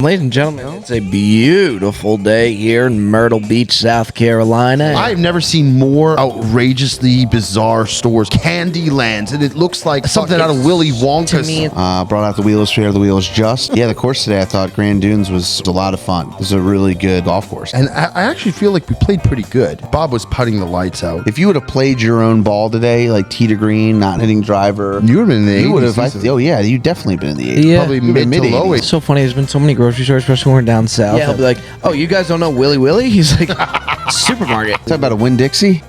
Ladies and gentlemen, it's a beautiful day here in Myrtle Beach, South Carolina. I've never seen more outrageously bizarre stores. Candylands, and it looks like something out of Willy Wonka. To me, Brought out the wheels, straight out the wheels just. Yeah, the course today, I thought Grand Dunes was a lot of fun. It was a really good golf course. And I actually feel like we played pretty good. Bob was putting the lights out. If you would have played your own ball today, like tee to green, not hitting driver, You would have been in the 80s. you would have. Oh yeah, you definitely been in the 80s. Yeah. Probably mid to low. it's so funny. There's been so many grocery stores, especially when we're down south. Yeah. They'll be like, "Oh, you guys don't know Willy Willy?" He's like, "Supermarket." Talk about a Winn-Dixie.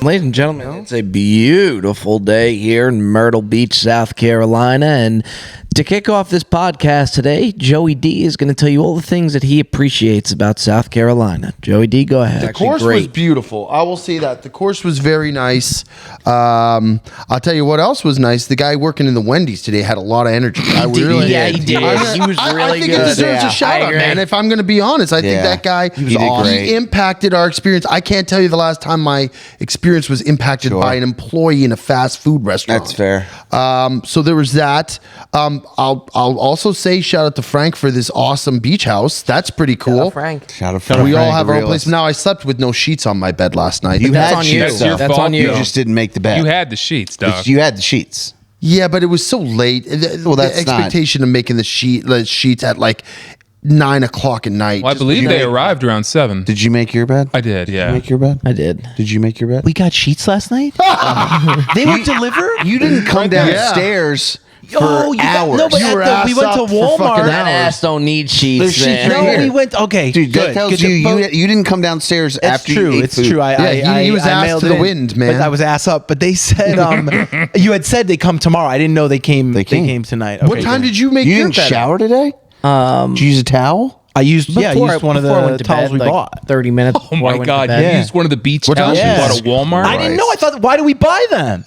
Ladies and gentlemen, it's a beautiful day here in Myrtle Beach, South Carolina, and to kick off this podcast today, Joey D is going to tell you all the things that he appreciates about South Carolina. Joey D, go ahead. The course was beautiful. I will say that. The course was very nice. I'll tell you what else was nice. The guy working in the Wendy's today had a lot of energy. Yeah, he did. He was I really think good. it deserves Yeah, a shout I out, agree. man. If I'm going to be honest, I think that guy, He did great. he impacted our experience. I can't tell you the last time my experience was impacted by an employee in a fast food restaurant. That's fair. So there was that. I'll also say shout out to Frank for this awesome beach house. That's pretty cool. Frank. Shout out Frank, We all the have our own realist. place. Now I slept with no sheets on my bed last night. You That's had on sheets. you. That's your That's fault, on you. You just didn't make the bed. You had the sheets, dog. You had the sheets. Yeah, but it was so late. Well, the that's not- expectation of making the sheets at like 9 o'clock at night. Well, I believe they arrived around 7. Did you make your bed? I did, Did yeah. you make your bed? I did. Did you make your bed? We got sheets last night? They were delivered? You didn't come downstairs for hours. No, but You were we went to ass up for fucking Walmart. That hours. ass don't need There's sheets, sheets man. right No, here. we went. Okay, Dude, that good. tells Good. you But- you didn't come downstairs It's after true. you ate It's food. true. He was ass mailed to it the in, wind, man. But I was ass up. But they said, you had said they come tomorrow. I didn't know they came. They came. tonight. What Okay, time good. did you make You your didn't bed? shower today? Did you use a towel? I used? I used one of Before I the went to towels bed, we like bought. 30 minutes. Oh before I my went to God, bed. you Yeah. used one of the beach What towels time you is bought it? at Walmart? I didn't know. I thought, why do we buy them?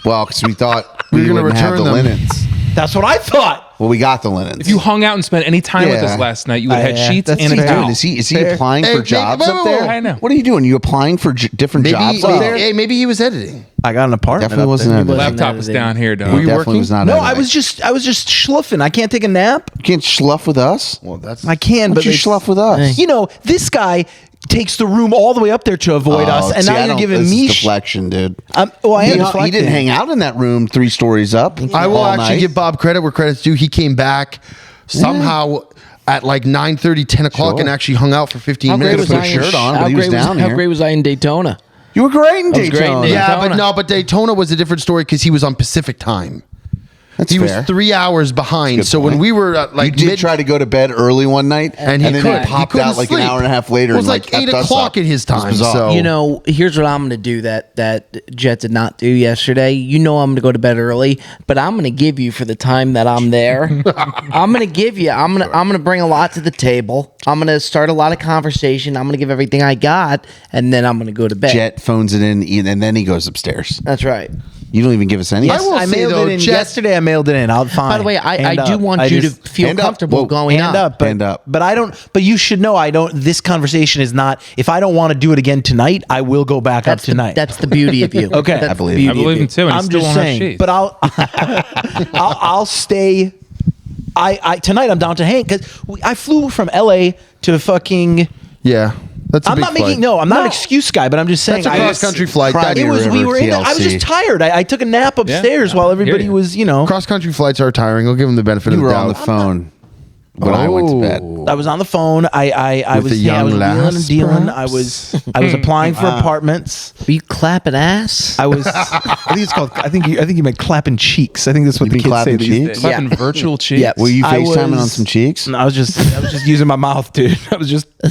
Well, because we thought We we were gonna wouldn't have return the them. linens. That's what I thought. Well, we got the linens. If you hung out and spent any time with Yeah. us last night, you would have had Yeah, sheets that's and a fair. towel. Dude, is he Fair. applying Hey, for maybe- jobs up there? I know. What are you doing? You applying for different jobs up there? Hey, maybe he was editing. I got an apartment. Definitely up wasn't there. editing. Laptop was down here, dog. Were you Definitely working? was not No, editing. I was just schluffing. I can't take a nap. You can't schluff with us? Well, that's I can, But but you they- schluff with us? You know, this guy takes the room all the way up there to avoid us, and see, now I you're don't- giving this me is deflection, dude. well, I am He deflecting. didn't hang out in that room 3 stories up. I will all actually night. give Bob credit where credit's due. He came back somehow at like 9:30, 10 o'clock Sure. and actually hung out for 15 How great minutes. was put I a in shirt on, how but he was great down How here. great was I in Daytona? You were great in was great in Daytona. Daytona. Yeah, but no, but Daytona was a different story because he was on Pacific time. That's He fair. was 3 hours behind. Good So when point. we were at You like did try to go to bed early one night, And he then couldn't. he He popped couldn't out like sleep. an hour and a half later. It was and like kept 8 us o'clock up. at his It was time, bizarre. so- You know, here's what I'm going to do that Jet did not do yesterday. You know I'm going to go to bed early, but I'm going to give you for the time that I'm there. I'm going to give you. I'm going to bring a lot to the table. I'm going to start a lot of conversation. I'm going to give everything I got, and then I'm going to go to bed. Jet phones it in, and then he goes upstairs. That's right. You don't even give us any. I will I say, mailed though, it in Jet- yesterday. I mailed it in. I'll fine. By the way, I Hand do up. want I you just- to feel hand up. comfortable Whoa. going hand up. up, but, Hand up. But I don't. But you should know I don't. This conversation is not. If I don't want to do it again tonight, I will go back That's up tonight. that's the beauty of you. Okay. That's I the believe beauty I of believe you. him too, and he I'm still just won't have saying. sheets. But I'll stay. I tonight I'm down to hang because I flew from LA to fucking. Yeah. That's a I'm big not making flight. no. I'm not an excuse guy, but I'm just saying. That's a cross-country flight. Cried That- It was. We River, were in. I was TLC. just tired. I took a nap upstairs while everybody you. was. You know. Cross-country flights are tiring. I'll give him the benefit You of the were doubt. on the phone when I went to bed. I was on the phone. I With was a yeah, I was young wheeling lass, and dealing. perhaps? I was applying for apartments. Were you clapping ass? I was. I think it's called. I think you meant clapping cheeks. I think that's what You the mean kids say clapping these cheeks? days. Clapping virtual cheeks. Yeah. Were you I FaceTiming on was- some cheeks? I was just using my mouth, dude. I was just Oh,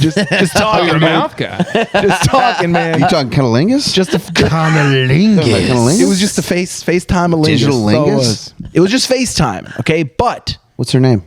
talking. you're a man. mouth guy. Just talking, man. You talking cunnilingus? just a Cunnilingus. It was just a FaceTime a lingus. Digital That's all it lingus? was. It was just FaceTime, okay? But What's her name?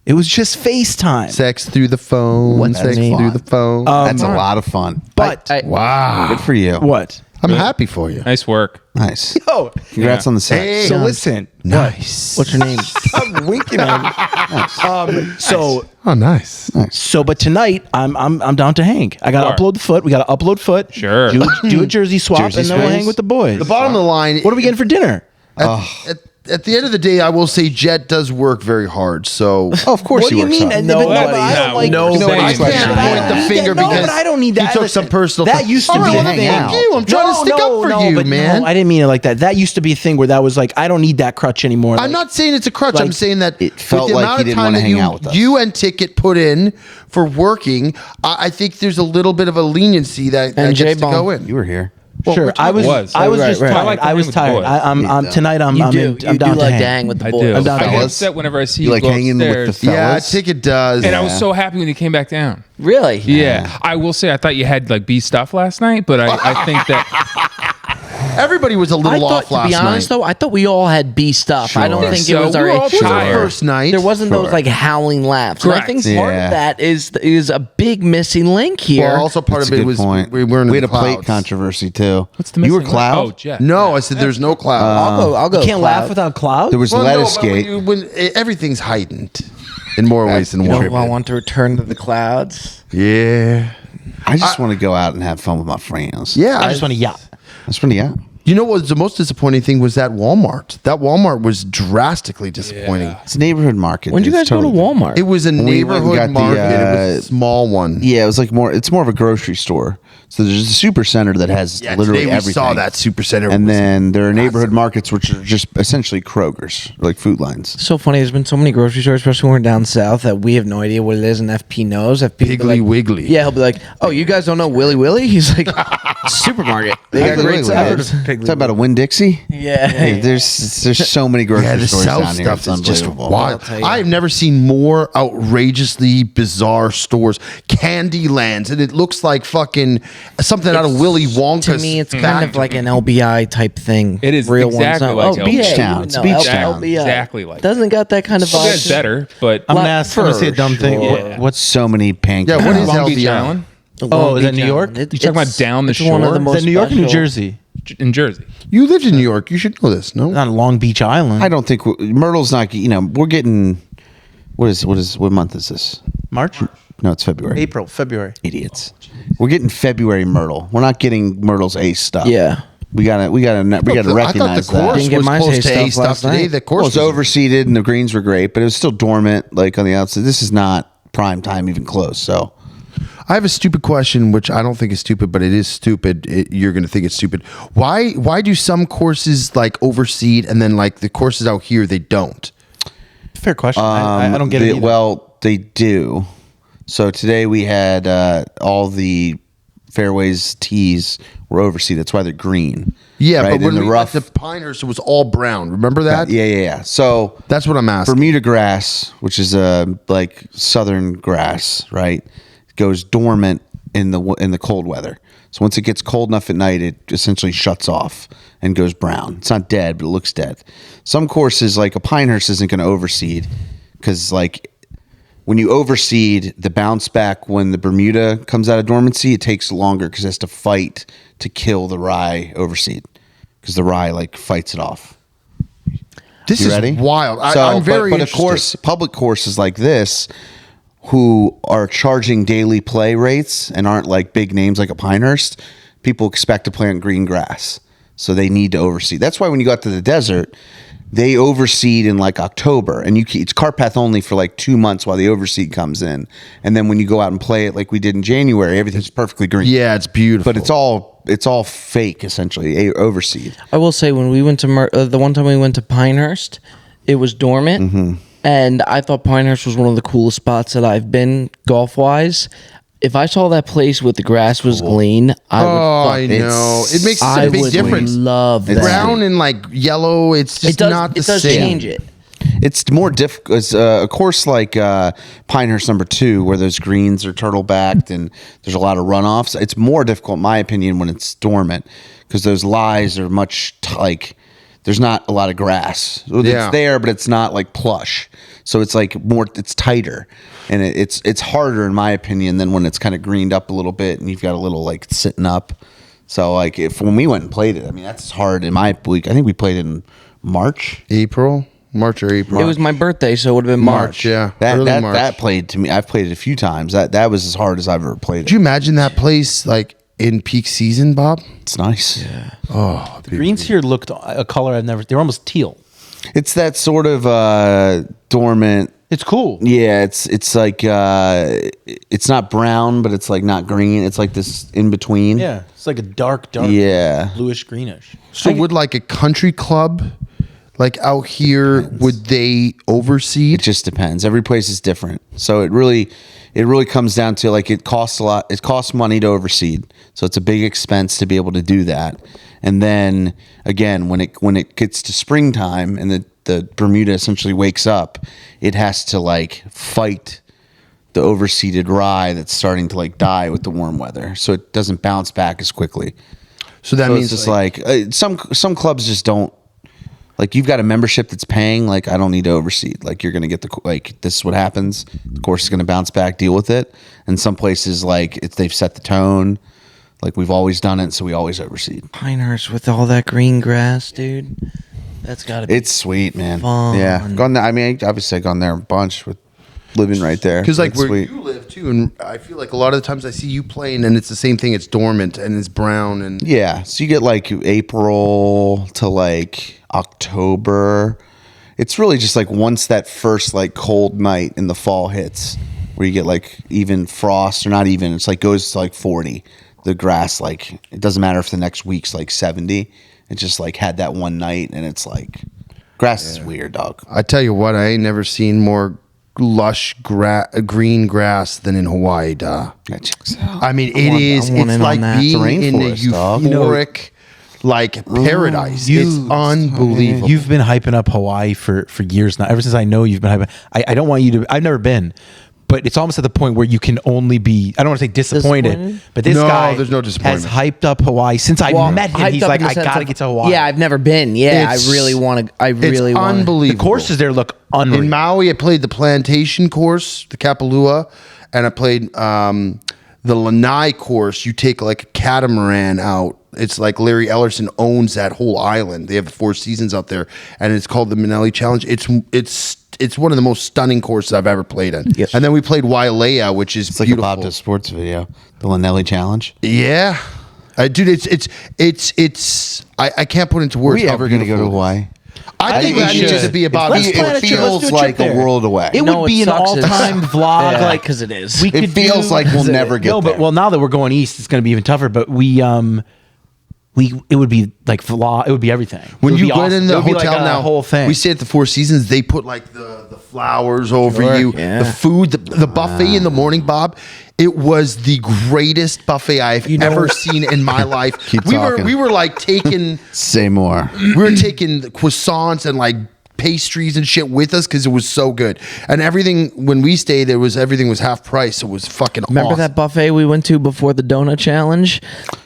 it was just FaceTime. Sex through the phone. What's Sex that mean? through the phone. That's a lot of fun. But wow. Good for you. what? I'm happy for you. Nice work. Nice. Oh, Congrats Yeah. on the sex. Hey. so listen. Nice. What's your name? I'm winking at him. So Oh, nice. but tonight I'm down to hang. I got to Sure. upload the foot. We got to upload foot. Sure. Do a jersey swap, Jersey and then we'll swaps. hang with the boys. The bottom of the line. What are we getting for dinner? At at the end of the day, I will say Jet does work very hard. So Oh, of course What do he you works mean? hard. No, but I don't like. I Saying can't that. point the finger no, because but I don't need that. he took some personal. That used to All be right, a well, thing. thank you. I'm trying to stick up for you, but man. No, I didn't mean it like that. That used to be a thing where that was like, I don't need that crutch anymore. I'm Like, not saying it's a crutch. like, I'm saying that it felt with the like amount he of didn't time wanna that hang out with us. you and Ticket put in for working, I think there's a little bit of a leniency that gets to J-Bomb. go in. You were here. Sure, I was. was. I was Right, just right. tired. I like I was hanging with the tired. boys. I'm tonight. I'm You do. in, I'm You down do to like hang. to hang with the I boys. do. I'm down I to get hang. upset whenever I see You you like go hanging upstairs. with the Yeah, fellas? Ticket does. And I was so happy when you came back down. Really? Yeah. I will say I thought you had like B stuff last night, but I think that Everybody was a I little thought, off last to be honest, night. though, I thought we all had B stuff. I don't Sure. think So it was we our were all It was our tired. first night. There wasn't those like howling laughs. And I Correct. think part Yeah. of that is a big missing link here. Well, also part That's of a it good was point. we weren't in We had the a plate clouds. controversy too. what's the You were missing Cloud? link? Oh, Jeff. No, I said there's no cloud. I'll go. You can't Cloud. laugh without clouds. There was Well, lettuce no, but skate. when everything's heightened in more ways than You know one. who I want to return to the clouds? Yeah. I just want to go out and have fun with my friends. Yeah. I just want to yacht. That's pretty yeah. You know what was the most disappointing thing was that Walmart. That Walmart was drastically disappointing. It's a neighborhood market. When did you It's guys go to totally different. Walmart? It was a we went and neighborhood got the, market. It was a small one. Yeah, it was like more. It's more of a grocery store. So there's a super center that has literally today we everything. saw that super center. And was then there are neighborhood markets, which are just essentially Kroger's, like food lines. It's so funny. There's been so many grocery stores, especially when we're down south, that we have no idea what it is, and FP knows. FP will be Piggly like, Wiggly. Yeah, he'll be like, "Oh, you guys don't know Willy Willy?" He's like, "Supermarket. They got Piggly great Wiggly. salads." Talk about a Winn-Dixie. Yeah. Hey, there's so many grocery Yeah, the stores South down here. stuff It's is just unbelievable. wild. tell you. I've never seen more outrageously bizarre stores. Candylands, and it looks like fucking something out of Willy Wonka's. To me, it's kind of like an LBI type thing. It is real exactly ones. like Oh, LBI. BA, Beach town. It's beach town. LBI. Exactly like Doesn't got that kind of Well, vibe. that's better, but I'm Like, gonna ask. I'm gonna say a dumb thing. sure. What's So many pancakes. Yeah, what is Long Beach LBI? Island Oh, is that New York? It- You talking about it's- down the it's one of shore? the Is most is that New York or New special- Jersey? in Jersey? You lived in New York. You should know this. No, Not Long Beach Island. I don't think Myrtle's not. We're getting. What month is this? March, No, it's February. April, February. Idiots. We're getting February Myrtle. We're not getting Myrtle's Ace stuff. Yeah. We gotta recognize I thought the course that. Didn't get was my close taste to A stuff last stuff today. night. The Well, course it's was overseeded and the greens were great, but it was still dormant, like on the outside. This is not prime time, even close. So I have a stupid question, which I don't think is stupid, but it is stupid. You're going to think it's stupid. Why do some courses like overseed and then like the courses out here they don't? Fair question. I don't get it. Either. Well, they do. So today we had all the fairways tees were overseeded. That's why they're green. Yeah, right? but when And we went to Pinehurst, it was all brown. Remember that? yeah. So That's what I'm asking. Bermuda grass, which is like southern grass, right, goes dormant in the cold weather. So once it gets cold enough at night, it essentially shuts off and goes brown. It's not dead, but it looks dead. Some courses, like a Pinehurst, isn't going to overseed because like when you overseed, the bounce back when the Bermuda comes out of dormancy, it takes longer because it has to fight to kill the rye overseed because the rye like fights it off. This You is ready? wild. So, I'm very but a interested. course, public courses like this, who are charging daily play rates and aren't like big names like a Pinehurst, people expect to play on green grass, so they need to overseed. That's why when you go out to the desert, they overseed in like October, and it's cart path only for like 2 months while the overseed comes in, and then when you go out and play it like we did in January, everything's perfectly green. Yeah, it's beautiful. but it's all fake essentially. Overseed. I will say when we went to the one time we went to Pinehurst, it was dormant, Mm-hmm. and I thought Pinehurst was one of the coolest spots that I've been golf wise. If I saw that place with the grass was green, I would. I know. It makes I a big would difference. love that. Brown and like yellow, it's just It does. not the It does same. change it. It's more difficult. It's a course like Pinehurst number 2, where those greens are turtle backed and there's a lot of runoffs. It's more difficult, in my opinion, when it's dormant because those lies are much like there's not a lot of grass. Yeah. It's there, but it's not like plush. So it's like it's tighter, and it's harder, in my opinion, than when it's kind of greened up a little bit and you've got a little like sitting up. So like when we went and played it, I mean that's hard in my week. I think we played in March. March or April. It was my birthday, so it would have been March. yeah. That early March. that played to me. I've played it a few times. That was as hard as I've ever played it. Could you imagine that place like in peak season, Bob? It's nice. The greens here looked a color I've never. They were almost teal. It's that sort of dormant. It's cool. Yeah, it's like it's not brown, but it's like not green. It's like this in between. Yeah, it's like a dark, Yeah. bluish greenish. So would like a country club, like out here, would they overseed? It just depends. Every place is different. So it really comes down to like it costs a lot. It costs money to overseed. So it's a big expense to be able to do that. And then again, when it gets to springtime and the Bermuda essentially wakes up, it has to like fight the overseeded rye that's starting to like die with the warm weather. So it doesn't bounce back as quickly. So that So means it's just like some clubs just don't. Like you've got a membership that's paying, like I don't need to overseed. Like you're gonna get this is what happens. The course is gonna bounce back, deal with it. And some places like they've set the tone. Like we've always done it, so we always overseed. Pinehurst with all that green grass, dude. That's gotta be. It's sweet, man. Fun. Yeah, gone there. I mean, obviously I've gone there a bunch with living right there. because like It's where sweet. you live too, and I feel like a lot of the times I see you playing, and it's the same thing. It's dormant and it's brown and Yeah, so you get like April to like October. It's really just like once that first like cold night in the fall hits, where you get like even frost or not even. It's like goes to like 40. The grass, like it doesn't matter if the next week's like 70. It just like had that one night, and it's like grass is weird, dog. I tell you what, I ain't never seen more lush green grass than in Hawaii, duh. That checks out. I mean, want it's in on like that. being It's a in a rainforest, dog. euphoric, like paradise. It's unbelievable. You've been hyping up Hawaii for years now. Ever since I know you've been hyping. I don't want you to. I've never been, but it's almost at the point where you can only be. I don't want to say disappointed, Disappointed? but this No, guy there's no disappointment. has hyped up Hawaii since I met him. hyped He's up like, in the I sense gotta of- get to Hawaii. Yeah, I've never been. Yeah, It's- I really want to. I It's really want. unbelievable. The courses there look unreal. In Maui, I played the plantation course, the Kapalua, and I played the Lanai course. You take like a catamaran out. It's like Larry Ellerson owns that whole island. They have 4 seasons out there, and it's called the Manelli Challenge. It's one of the most stunning courses I've ever played in. Yes. And then we played Wailea, which is It's like beautiful. a Bob Does Sports video, the Lanelli Challenge. Yeah, dude, it's I can't put into Are words. we how ever going to go to beautiful it is. Hawaii? I think we that needs should. to be about. Let's plan a It trip. Let's feels do a like trip a there. world away. It No, would be it an sucks. all-time vlog. Yeah, like 'cause it is. We It could feels do- like we'll never get No, there. but well, now that we're going east, it's going to be even tougher. But it would be like vlog. It would be everything. When It would you be go awesome. in It the would be hotel like a now, whole thing. we stay at the Four Seasons. They put like the flowers over Sure, you, yeah. the food, the buffet in the morning, Bob. It was the greatest buffet I've ever seen in my life. Keep we talking. were like taking Say more. we were taking the croissants and like pastries and shit with us because it was so good. And everything when we stayed, everything was half price. So it was fucking Remember awesome. that buffet we went to before the donut challenge?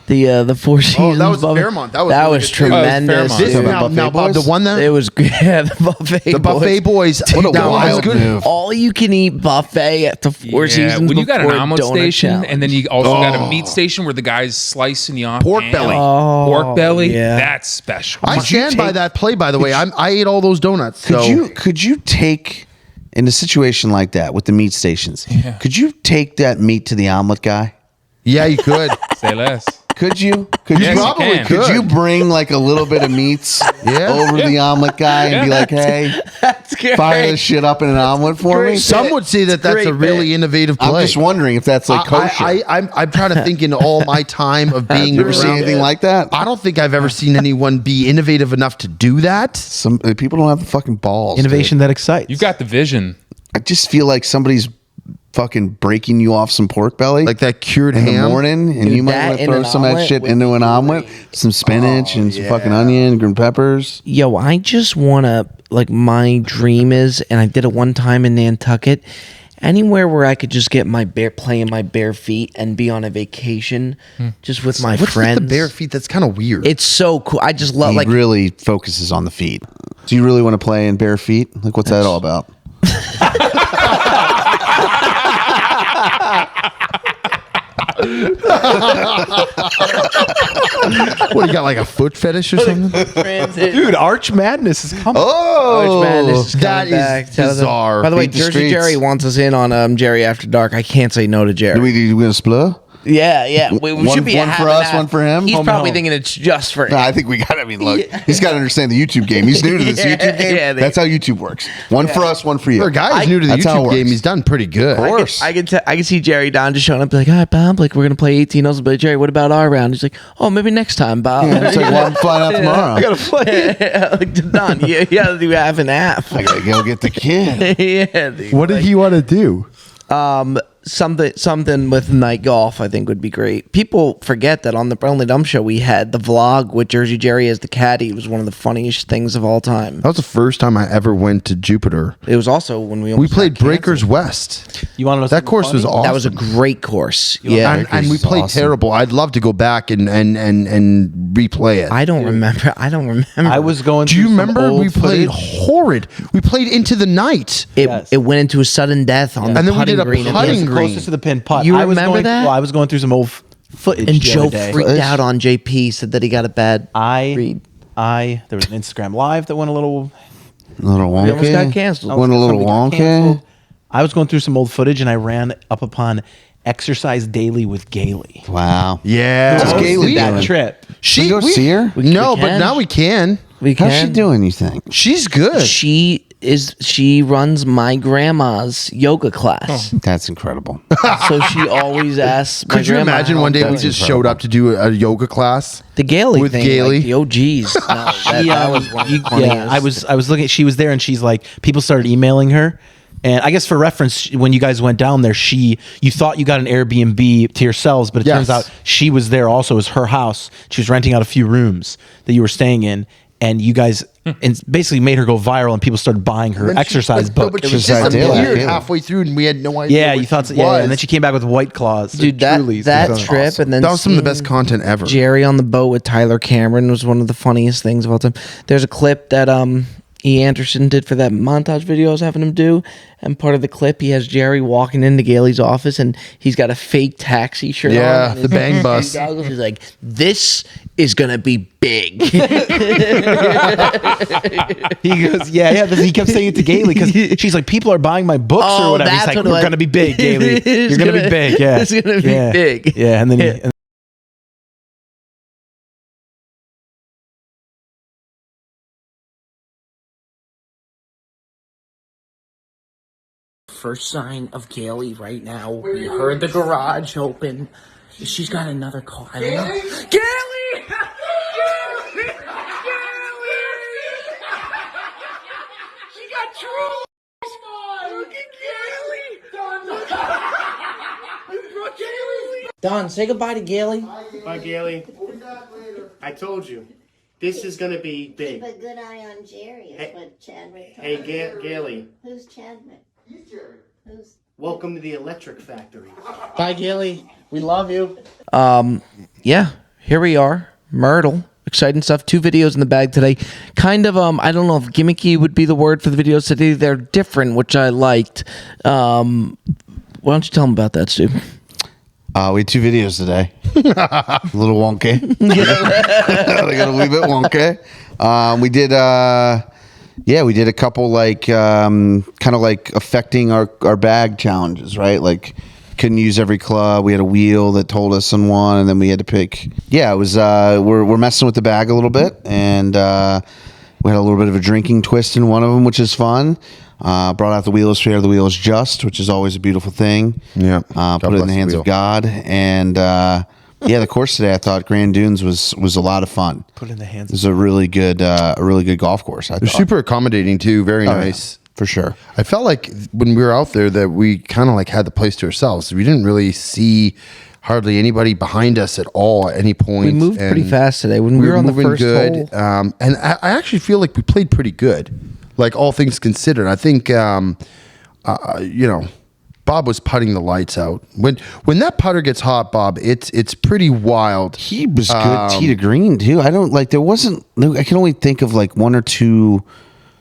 The Four Seasons. was buffet? Fairmont. That was really good too. tremendous. Oh, This, dude. Fairmont. now, Bob, the one that It was yeah, the buffet. the buffet boys. What a now, wild it's good. move. All you can eat buffet at the Four Seasons. when you got an before omelet donut station, challenge. and then you also got a meat station where the guy's slicing you off Pork ham. belly. Pork belly. yeah. That's special. I stand by that play. By the way, I ate all those donuts. Could you take in a situation like that with the meat stations? Yeah. Could you take that meat to the omelet guy? Yeah, you could. Say less. Could you? Could Yes, you? you probably can. Could you bring like a little bit of meats Yeah. over to the omelet guy and be like, "Hey, That's great. fire this shit up in an omelet for me"? great. Some would say that that's a Great really bit. innovative play. I'm just wondering if that's like kosher. I'm trying to think in all my time of being you ever seen around- anything like that? I don't think I've ever seen anyone be innovative enough to do that. Some people don't have the fucking balls. Innovation dude. that excites. You got the vision. I just feel like somebody's fucking breaking you off some pork belly Like that cured in ham. the morning, and Dude, you might that want to in throw an some of that omelet shit would into an be omelet, some spinach and some fucking yeah. onion, green peppers. Yo, I just want to, like, my dream is, and I did it one time in Nantucket, anywhere where I could just get play in my bare feet and be on a vacation just with my What's friends. with the bare feet? That's kind of weird. It's so cool. I just love, He like, really focuses on the feet. Do you really want to play in bare feet? Like, what's that all about? What, you got like a foot fetish or something? transit. Dude, Arch Madness is coming. Arch Madness is coming that is back. Tell them- bizarre. By the way, Beat the Jersey streets. Jerry wants us in on Jerry After Dark. I can't say no to Jerry. Do we gonna split? Yeah. We One- should be one for half and us, half. one for him? He's Home and probably home. thinking it's just for him. I think we got. I mean, look, he's got to understand the YouTube game. He's new to this YouTube game. Yeah, That's how YouTube works. One for us, one for you. For a guy who's new to the That's how it YouTube game, works. he's done pretty good. Of course. I can see Jerry Don just showing up like, all right, Bob, like we're gonna play 18 holes, but Jerry, what about our round? He's like, oh, maybe next time, Bob. Yeah, it's like, well, I'm flying out tomorrow. I gotta play. Like, Don, you gotta do half and half. I gotta go get the kid. Yeah. Dude, What did he want to do? Something with night golf, I think would be great. People forget that on the Only Dumb Show we had the vlog with Jersey Jerry as the caddy. It was one of the funniest things of all time. That was the first time I ever went to Jupiter. It was also when we We almost played got canceled. Breakers West. You want to know That something course was funny? awesome. That was a great course. Yeah, And we is played awesome. terrible. I'd love to go back and replay it. I don't remember. I was going. Do you through some remember old we played footage. horrid? We played into the night. it went into a sudden death on the And then we putting did a green. at the putting end. green. Closest to the pin putt. You I was remember going, that? Well, I was going through some old footage. And the Joe other day. freaked out on JP. Said that he got a bad read. There was an Instagram live that went a little. Wonky. We almost got canceled. Went a little somebody got wonky. canceled. I was going through some old footage and I ran up upon Exercise Daily with Gailey. Wow. Yeah. What's Gailey That doing? trip. We go see her? No, We but can. now we can. We can. How's she doing, you think? She's good. She runs my grandma's yoga class. That's incredible. So she always asks my Could you grandma imagine how one day we I'm just doing. showed up to do a yoga class? the Gailey with thing, Gailey? like the OGs. No, that was one of the funniest. I was looking. She was there, and she's like, people started emailing her, and I guess for reference, when you guys went down there, you thought you got an Airbnb to yourselves, but it Yes. turns out she was there also. It was her house. She was renting out a few rooms that you were staying in, and you guys and basically made her go viral, and people started buying her And she- exercise but- no, book. but she Exercise Daily. disappeared Yeah. halfway through, and we had no idea. Yeah, what you thought she so, yeah, was. and then she came back with White Claws. Dude, Truly's. that It was trip, awesome. and then that was some of the seeing best content ever. Jerry on the boat with Tyler Cameron was one of the funniest things of all time. There's a clip that E. Anderson did for that montage video I was having him do, and part of the clip he has Jerry walking into Gailey's office and he's got a fake taxi shirt Yeah, on. and the his bang bus. goggles. He's like, "This is gonna be big." He goes, yeah. He kept saying it to Gailey because she's like, people are buying my books Oh, or whatever. He's that's like, what it we're was. gonna be big, Gailey. It's You're gonna be gonna- big. Yeah, it's gonna be Yeah. big. Yeah, and then he. First sign of Gailey right now. We heard the garage open. She's got another car. I don't know. Gailey! She got true. Look at Gailey. Don, say goodbye to Gailey. Bye, Gailey. I told you. This is going to be big. Keep a good eye on Jerry, is Hey- what Chadwick told Hey, me. Gailey, Who's Chadwick? Who's welcome to the electric factory. Bye, Gailey. We love you. Yeah, here we are. Myrtle. Exciting stuff. 2 videos in the bag today. Kind of, I don't know if gimmicky would be the word for the videos today. They're different, which I liked. Why don't you tell them about that, Stu? We had 2 videos today. A little wonky. They got a wee bit wonky. We did we did a couple like kind of like affecting our bag challenges, right? Like couldn't use every club. We had a wheel that told us on one, and then we had to pick. Yeah, it was we're messing with the bag a little bit, and we had a little bit of a drinking twist in one of them, which is fun. Brought out the wheel is fair, the wheel is just, which is always a beautiful thing. Yeah. Put God it in bless the the hands wheel. of God, and the course today I thought Grand Dunes was a lot of fun. Put it in the hands It was a really good golf course. I They're thought. super accommodating too. Very Oh, yeah, nice. for sure. I felt like when we were out there that we kind of like had the place to ourselves. We didn't really see hardly anybody behind us at all at any point. We moved pretty and fast today. When we were on the moving first good. hole. And I actually feel like we played pretty good. Like all things considered, I think Bob was putting the lights out. When that putter gets hot, Bob, it's pretty wild. He was good tee to green too. I don't like. There wasn't. I can only think of like 1 or 2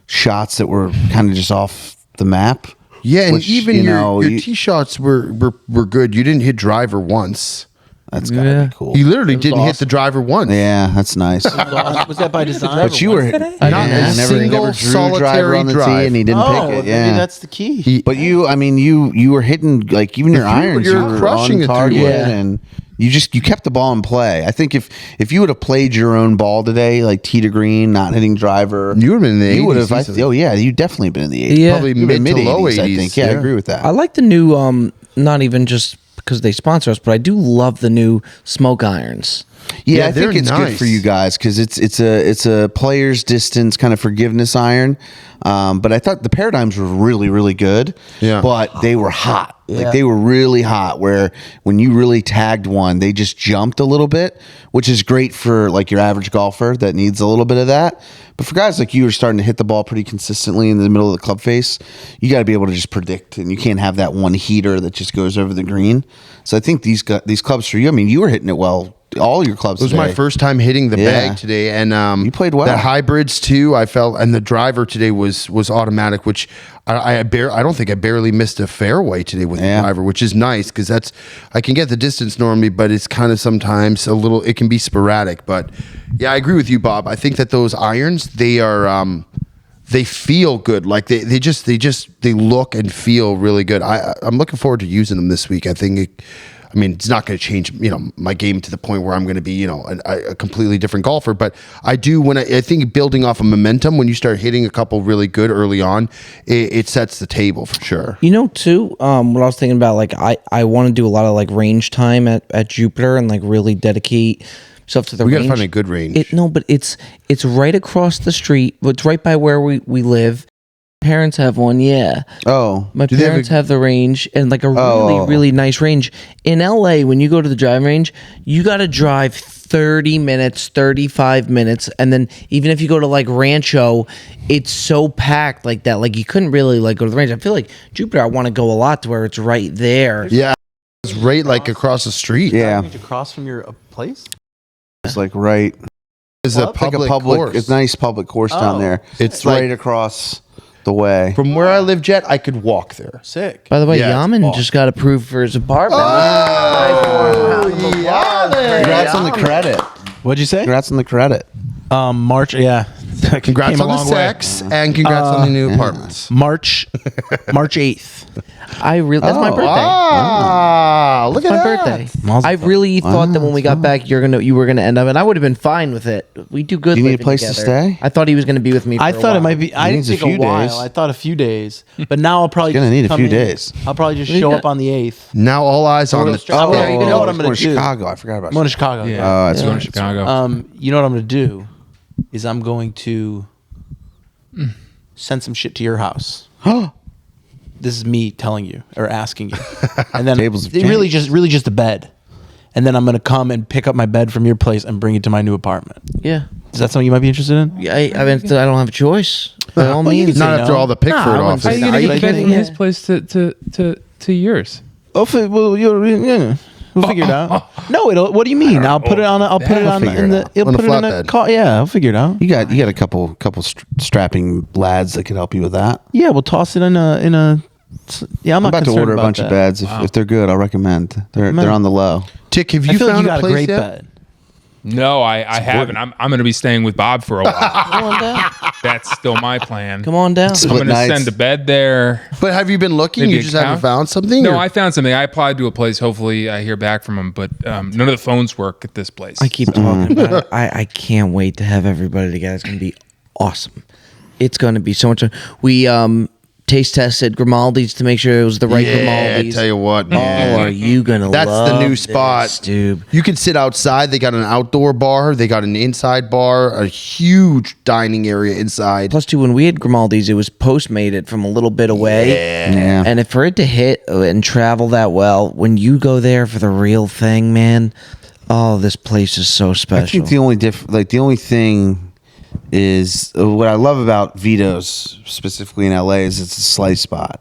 shots that were kind of just off the map. Yeah, and which, even you your know, tee shots were good. You didn't hit driver once. That's gotta be cool. You literally didn't hit the driver once. Yeah, that's nice. Was that by design? But you were Not yeah, a never single drew solitary driver on the drive. tee, and he didn't pick it. Yeah, maybe that's the key. but you were hitting like even your irons. you're You were crushing on it through target, it. and you kept the ball in play. I think if you would have played your own ball today, like tee to green, not hitting driver, You would have been in the 80s. you would have. easily. Oh yeah, you definitely been in the 80s. Yeah. Probably You would've mid been to low 80s, 80s. I think. Yeah, I agree with that. I like the new, not even just because they sponsor us, but I do love the new smoke irons. Yeah, Yeah, I think they're it's good nice. for you guys because it's a player's distance kind of forgiveness iron. But I thought the paradigms were really, really good. Yeah. But they were hot. Yeah. Like they were really hot where when you really tagged one, they just jumped a little bit, which is great for like your average golfer that needs a little bit of that. But for guys like you who are starting to hit the ball pretty consistently in the middle of the club face, you got to be able to just predict, and you can't have that one heater that just goes over the green. So I think these clubs for you, I mean, you were hitting it well. All your clubs. It was today. my first time hitting the Yeah. bag today, and You played well. That hybrids too, I felt, and the driver today was automatic, which I don't think I barely missed a fairway today with Yeah. the driver, which is nice because that's I can get the distance normally, but it's kind of sometimes a little. It can be sporadic, but yeah, I agree with you, Bob. I think that those irons they are. They feel good, like they look and feel really good. I'm looking forward to using them this week. I think it's not going to change, my game to the point where I'm going to be, a completely different golfer. But I do I think building off of momentum, when you start hitting a couple really good early on, it sets the table for sure. Too, what I was thinking about, like, I want to do a lot of like range time at Jupiter and like really dedicate stuff to the We range. gotta find a good range. But it's right across the street. It's right by where we live. Parents have one, yeah. Oh, My Do they have parents a- have the range and like a Oh. really, really nice range. In LA, when you go to the driving range, you got to drive 30 minutes, 35 minutes. And then even if you go to like Rancho, it's so packed like that. Like you couldn't really like go to the range. I feel like Jupiter, I want to go a lot to where it's right there. Yeah, it's right like across the street. yeah. Across from your place? It's like right. It's a Like public, a public. course. It's a nice public course down there. It's right like- across the way. From where I live, Jet, I could walk there. Sick. By the way, Yeah, it's Yaman awesome. just got approved for his apartment. Congrats on the credit. What'd you say? Congrats on the credit. March, yeah. Congrats Came a on the long way. sex and congrats on the new apartments. March 8th. That's my birthday. Look at My that. birthday. Mazel I tov. really thought that when we got back, you were gonna end up, and I would have been fine with it. We do good. Do you need a living place to together. stay? I thought he was gonna be with me. For I a thought it while. might be. I He didn't needs a think a few while. days. I thought a few days, but now I'll probably Gonna just need a come few in. days. I'll probably just What do you show got? up on the 8th. Now all eyes on the. Oh, there, you you know what I'm going gonna to do? Chicago. I forgot about I'm going to Chicago. Yeah. Oh, that's Going right. to Chicago. You know what I'm going to do is I'm going to send some shit to your house. This is me telling you or asking you, and then Tables have really just a bed, and then I'm going to come and pick up my bed from your place and bring it to my new apartment. Yeah. Is that something you might be interested in? Yeah, I don't have a choice. By all Well, you means. can say Not no. after all the Pickford No, I wouldn't office. How are you going to Are get you the bed kidding? from his place to yours? Oh, well, yeah. We'll figure it out. No, it'll. What do you mean? I'll put it on. I'll put it on figure in it the. out. It'll On a put it in a flatbed. car. Yeah, I'll figure it out. You got a couple strapping lads that can help you with that. Yeah, we'll toss it in a. Yeah, I'm I'm not about to concerned order a about bunch that. of beds. If they're good, I'll recommend. They're on the low. Tick, have I you feel like found you got a a place great yet? bed. No, I haven't. I'm going to be staying with Bob for a while. Come on down. That's still my plan. Come on down. I'm Split going to nights. send a bed there. But have you been looking? Maybe You a just haven't couch? found something? No, or- I found something. I applied to a place. Hopefully, I hear back from them. But none of the phones work at this place. I keep talking about it. I can't wait to have everybody together. It's going to be awesome. It's going to be so much fun. We taste tested Grimaldi's to make sure it was the right Yeah, Grimaldi's. tell you what, Oh, man. are you going to love That's the new this, spot, dude. You can sit outside. They got an outdoor bar. They got an inside bar. A huge dining area inside. Plus, too, when we had Grimaldi's, it was Postmated from a little bit away. Yeah. And for it to hit and travel that well, when you go there for the real thing, man, oh, this place is so I special. think the only thing is what I love about Vito's specifically in LA is it's a slice spot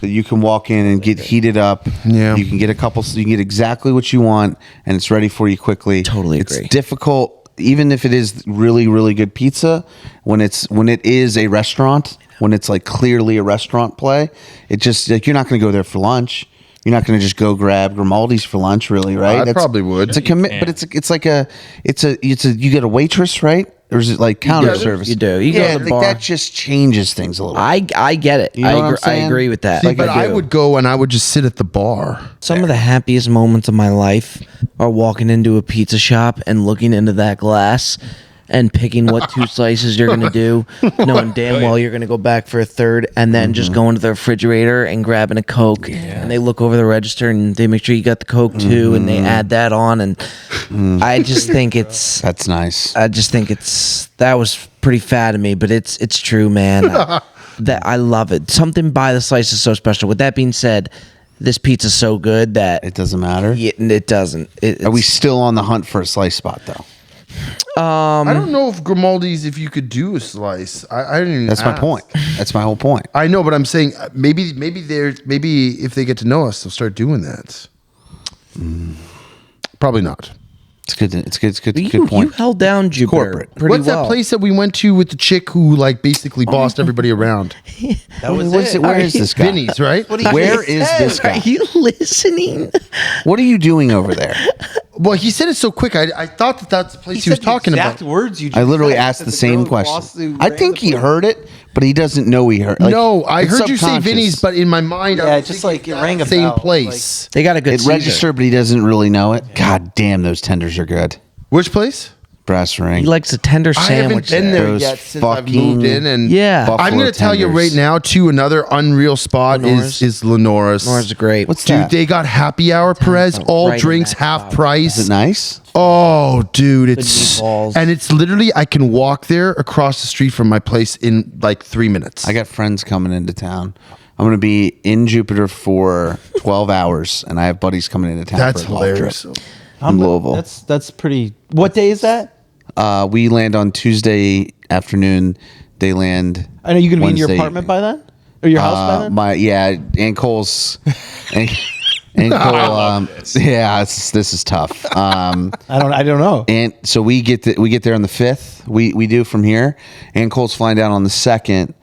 that you can walk in and get heated up. Yeah. You can get you can get exactly what you want and it's ready for you quickly. Totally It's agree. difficult, even if it is really, really good pizza, when it is a restaurant, when it's like clearly a restaurant play, it just like you're not going to go there for lunch. You're not going to just go grab Grimaldi's for lunch, really, right? I probably would. It's a commit, but it's like you get a waitress, right? Or is it like counter service? You do. You go to the bar. That just changes things a little. I get it. You know what I'm I saying? agree with that. See, but I would go and I would just sit at the bar. Some of the happiest moments of my life are walking into a pizza shop and looking into that glass and picking what 2 slices you're going to do, knowing damn well you're going to go back for a third, and then just going to the refrigerator and grabbing a Coke. And they look over the register and they make sure you got the Coke too, and they add that on. And I just think That's nice. I just think that was pretty fat of me, but it's true, man. That I love it. Something by the slice is so special. With that being said, this pizza's so good that It doesn't matter. it doesn't. Are we still on the hunt for a slice spot though? I don't know if Grimaldi's, if you could do a slice. I didn't even That's my ask. point. That's my whole point. I know, but I'm saying maybe if they get to know us, they'll start doing that. Probably not. It's good. It's good. You, Good point. you held down Jupiter corporate. pretty What's well. that place that we went to with the chick who like basically bossed everybody around? That was What's it. Where is this guy? Vinny's, right? Where is this guy? Are you listening? What are you doing over there? Well, he said it so quick. I thought that's the place he was said the talking exact about. words you just I literally said. asked Said the same girl boss question. who I ran think the he place. heard it, but he doesn't know he heard. Like, No, I it's heard you say subconscious. Vinny's, but in my mind, Yeah, I was just thinking like it that rang a same bell, place. They got a good It Caesar. registered, but he doesn't really know it. God damn, those tenders are good. Which place? Brass ring. He likes a tender I haven't sandwich. been there Those yet since I've fucking moved in, and Yeah. I'm Buffalo going to tell you tenders. right now too. Another unreal spot Lenore's? is Lenore's. Lenore's great. What's Dude, that? they got happy hour, Perez. All right in drinks that half spot. price. Is it nice? Oh, dude, it's meatballs. and it's literally I can walk there across the street from my place in like 3 minutes. I got friends coming into town. I'm going to be in Jupiter for 12 hours, and I have buddies coming into town. That's for a golf hilarious. trip in Louisville. That's pretty. What day is that? We land on Tuesday afternoon. They land. I know you're gonna be in your Wednesday. apartment by then, or your house by then. Aunt Cole's. Aunt Cole. This is tough. I don't know. And so we get there on the 5th. We do from here. Aunt Cole's flying down on the 2nd,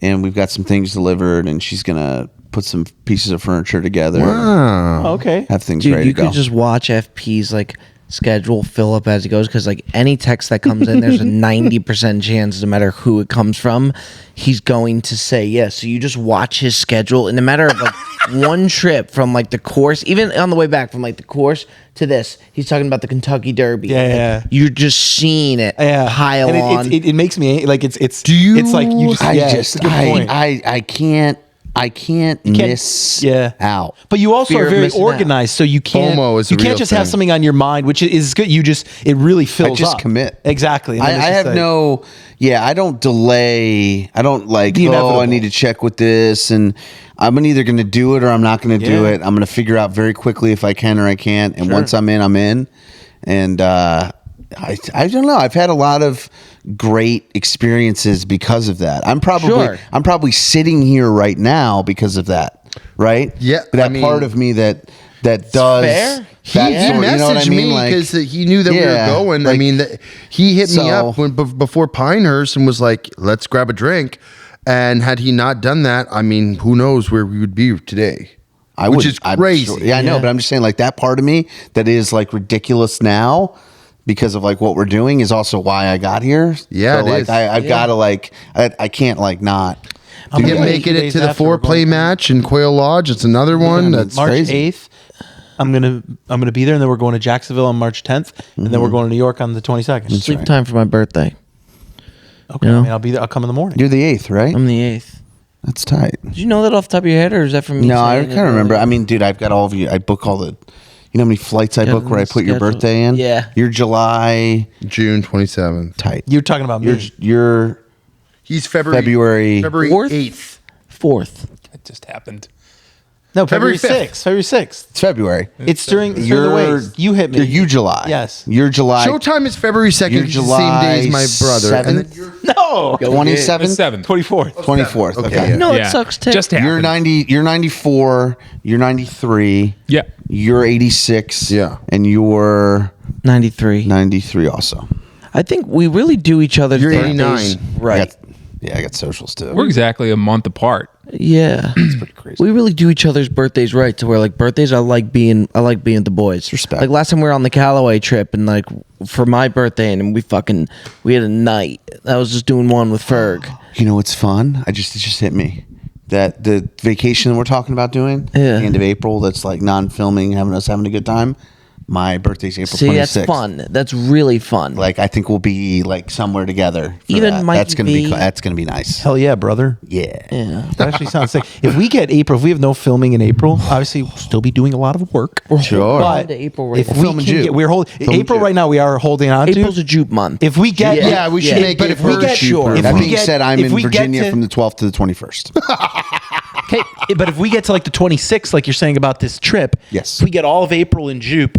and we've got some things delivered, and she's gonna put some pieces of furniture together. Oh, okay. Have things Dude, ready you to go. could just watch FP's like schedule fill up as he goes, because like any text that comes in, there's a 90% chance, no matter who it comes from, he's going to say yes. So you just watch his schedule in a matter of like one trip from like the course, even on the way back from like the course to this, he's talking about the Kentucky Derby. Yeah, Like, yeah. You're just seeing it pile And on. it makes me like it's. Do you- It's like you just. it's a good point. I can't miss out. But you also Fear are of very missing out. organized, so you can't. FOMO is a you can't real just thing. have something on your mind, which is good. It really fills just up. commit. Exactly. And I then it's just have like- no. Yeah, I don't delay. I don't like. The inevitable. I need to check with this, and I'm either going to do it or I'm not going to do Yeah. it. I'm going to figure out very quickly if I can or I can't. And once I'm in, I'm in. And I don't know. I've had a lot of great experiences because of that. I'm probably sitting here right now because of that. Right? Yeah, That I mean- part of me that does. fair. He that messaged sort- you know what I mean? me Like, because he knew that we yeah, were going. I like- mean, he hit me So- up before Pinehurst and was like, "Let's grab a drink." And had he not done that, I mean, who knows where we would be today? Which is crazy. Yeah, I know, but I'm just saying, like, that part of me that is like ridiculous now because of like what we're doing is also why I got here. Yeah, so, it like, is. I've got to like, I can't like not. To gonna making be it 2 to days the after we're foreplay going- match in Quail Lodge, it's another one. That's March crazy. 8th. I'm gonna be there, and then we're going to Jacksonville on March 10th, and then we're going to New York on the 22nd. Sleep time for my birthday. Okay, You know? I mean, I'll be there. I'll come in the morning. You're the 8th, right? I'm the 8th. That's tight. Did you know that off the top of your head, or is that from me? No, I saying kind it of remember. earlier? I mean, dude, I've got all of you. I book all the. You know how many flights I Yeah, book where I put your schedule. birthday in? Yeah. You're July June 27th. tight. You're talking about me. You're He's February February 4th? 8th. 4th. It just happened. No, February February 6th. February 6th. It's February. It's during the waves. You hit me. You July. Yes. You're July. Showtime is February 2nd. You're It's the same day as my brother. 7th? And then you're No. 27th, 7th. 24th. 24th. Okay, Okay. yeah. No, Yeah. it sucks too. Just happened. You're 90. You're 94. You're 93. Yeah. You're 86. Yeah. And you're 93. 93 also. I think we really do each other's You're birthdays 89. right. I got socials too. We're exactly a month apart. Yeah, it's pretty crazy. We really do each other's birthdays right. To where like birthdays, I like being with the boys. Respect. Like last time we were on the Callaway trip, and like for my birthday, and we had a night. I was just doing one with Ferg. You know what's fun? It just hit me that the vacation that we're talking about doing, Yeah. the end of April, that's like non-filming, having a good time. My birthday's April 26th. See, that's fun. That's really fun. Like I think we'll be like somewhere together. For Even that. Mikey That's gonna V. be that's gonna be nice. Hell yeah, brother. Yeah. yeah. That actually sounds sick. If we get April, if we have no filming in April, obviously we'll still be doing a lot of work. Sure. But to April right If now. we Film in can June. get, we're holding Film in April June. right now. We are holding on April's to. a Jupe month. If we get, Yeah, we should make but it if we for get, sure. if That we being get- said, I'm if in we get Virginia to- from the 12th to the 21st. Okay, but if we get to like the 26th, like you're saying about this trip, Yes. if we get all of April in Jupe,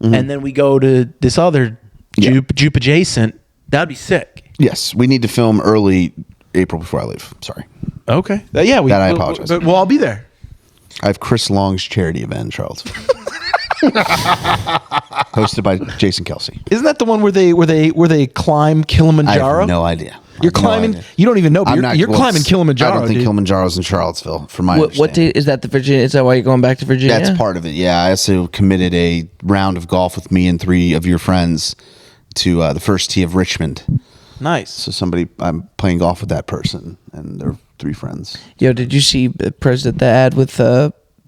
and then we go to this other Yeah. Jupe adjacent, that'd be sick. Yes, we need to film early April before I leave. Sorry. Okay, yeah, That I apologize. But we'll all be there. I have Chris Long's charity event in Charlottesville. Hosted by Jason Kelsey. Isn't that the one where they climb I Kilimanjaro? have no idea. I You're have no climbing. idea. You don't even know. But I'm you're not- you're well, climbing it's- Kilimanjaro. I don't think dude. Kilimanjaro's in Charlottesville, from my What understanding. day is that? The Virginia? Is that why you're going back to Virginia? That's part of it. Yeah, I also committed a round of golf with me and 3 of your friends to the first tee of Richmond. Nice. So I'm playing golf with that person, and they're 3 friends. Yo, did you see President the ad with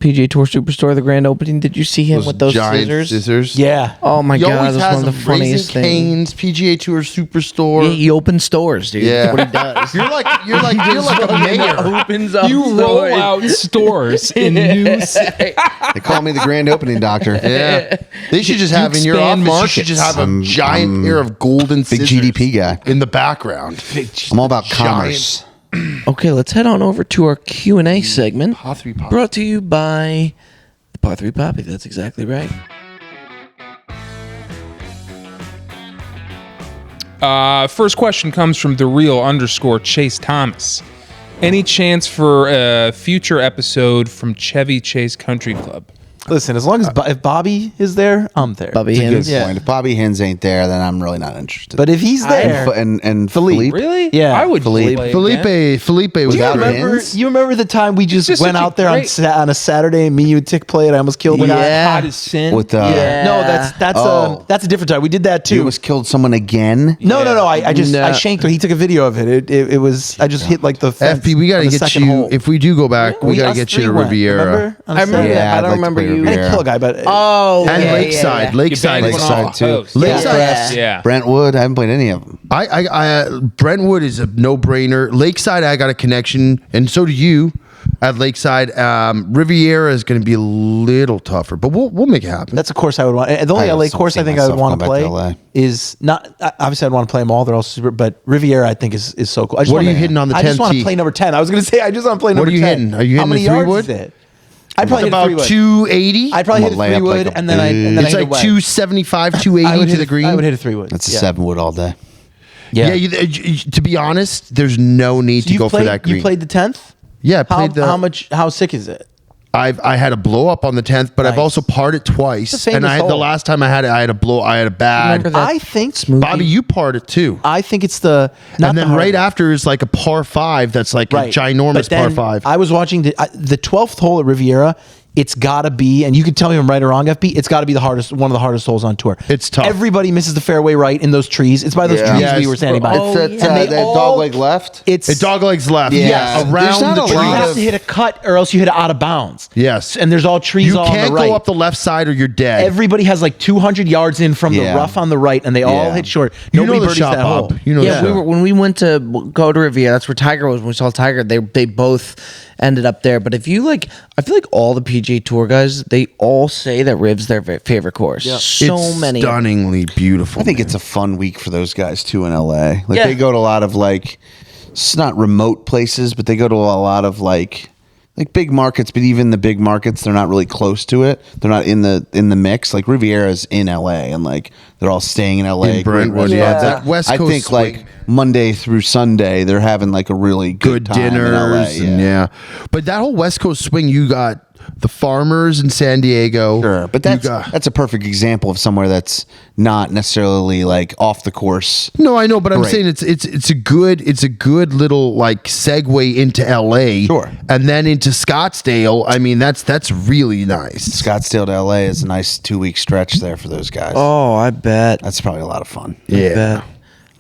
PGA Tour Superstore, the grand opening? Did you see him with those giant scissors? Yeah. Oh my He god, always that's has one of the them. Raising funniest things. Cane's, PGA Tour Superstore. Yeah, he opens stores, dude. Yeah. That's what he does. You're like a mayor. opens up You roll out stores in new cities. They call me the grand opening doctor. Yeah, they should just have in your expand office. You should just have a giant pair of golden Big scissors GDP guy. in the background. I'm all about Giant. commerce. Okay, let's head on over to our Q&A segment. Par 3 Poppy. Brought to you by the Par 3 Poppy. That's exactly right. First question comes from _Chase Thomas. Any chance for a future episode from Chevy Chase Country Club? Listen, as long as if Bobby is there, I'm there. Bobby Good Hins. Yeah. point. If Bobby Hins ain't there, then I'm really not interested. But if he's there, and Philippe. Philippe. Really? Yeah. I would Philippe. play again. Felipe was Do you out remember, Hins? you remember the time we just Just went such a out there great- on a Saturday and me, you, and Tick played? I almost killed the guy. Yeah. Hot as sin. with Yeah. No, Oh. that's a different time. We did that you too. almost killed someone again. No. I just No. I shanked her. He took a video of it. It was I just hit like the fence FP, we got on to the get second you. hole. If we do go back, we got to us get you three to went, Riviera. remember? On a I remember Saturday. that. I'd I don't like to remember play you. I Riviera. didn't kill a guy, but Oh, And yeah, Lakeside. yeah. Lakeside. You banged one Lakeside off too. post. Lakeside. Yeah. Yeah. Brentwood. I haven't played any of them. Brentwood is a no-brainer. Lakeside, I got a connection, and so do you at Lakeside. Riviera is going to be a little tougher, but we'll make it happen. that's a course I would want. And the only I LA also course I see think I would myself want to going back play to LA. is not. Obviously, I'd want to play them all. They're all super. But Riviera, I think, is so cool. I just What are wanna- you hitting on the I just 10th want to tee? play number 10. I was going to say I just want to play What number are you 10. hitting? Are you How hitting many the yards 3-wood? is it? I'd probably hit about 3-wood. 280. I'd probably hit a I'm gonna lay up 3-wood, like a and then I It's hit like a wedge. 275, I 280 would to hit the a- green. I would hit a 3-wood. That's a Yeah. 7-wood all day. Yeah, to be honest, there's no need So to you go played, for that green. You played the 10th? Yeah, I played How sick is it? I had a blow up on the 10th, but I've Nice. also parred it twice. It's a famous And I had the hole. last time I had it, I had a bad. Remember that I think smoothie? Bobby, you parred it too. I think it's the not And the then right hardest. after is like a par 5 that's like Right. a ginormous But then par 5. I was watching the 12th hole at Riviera. It's got to be, and you can tell me if I'm right or wrong, FB. It's got to be one of the hardest holes on tour. It's tough. Everybody misses the fairway right in those trees. It's by those Yeah. trees Yes. we were standing by. Oh, It's yeah. that, And they that all- dog leg left. It's It dog legs left. Yeah. Yes. There's Around not the a you lot have trees. to hit a cut or else you hit it out of bounds. Yes. And there's all trees You all on can't the right. go up the left side or you're dead. Everybody has like 200 yards in from Yeah. the rough on the right, and they all Yeah. hit short. You Nobody know the birdies shop that up. hole. You know Yeah, the we shop. were when we went to go to Riviera. That's where Tiger was. When we saw Tiger, they both ended up there. But if you like, I feel like all the PGA Tour guys, they all say that Riv's their favorite course. So It's many. stunningly beautiful. I think it's a fun week for those guys too in LA. Like Yeah. they go to a lot of like, it's not remote places, but they go to a lot of like big markets. But even the big markets, they're not really close to it. They're not in the mix. Like Riviera's in LA, and like they're all staying in LA. In Brentwood, great yeah. restaurants. That West I Coast think swing. like Monday through Sunday, they're having like a really good time in LA. dinners and yeah. But that whole West Coast swing, you got the Farmers in San Diego. Sure, but You that's a perfect example of somewhere that's not necessarily like off the course. No, I know, but I'm Great. saying it's a good little like segue into LA. Sure. And then into Scottsdale. I mean, that's really nice. Scottsdale to LA is a nice 2-week stretch there for those guys. Oh, I bet. That's probably a lot of fun. Yeah. bet.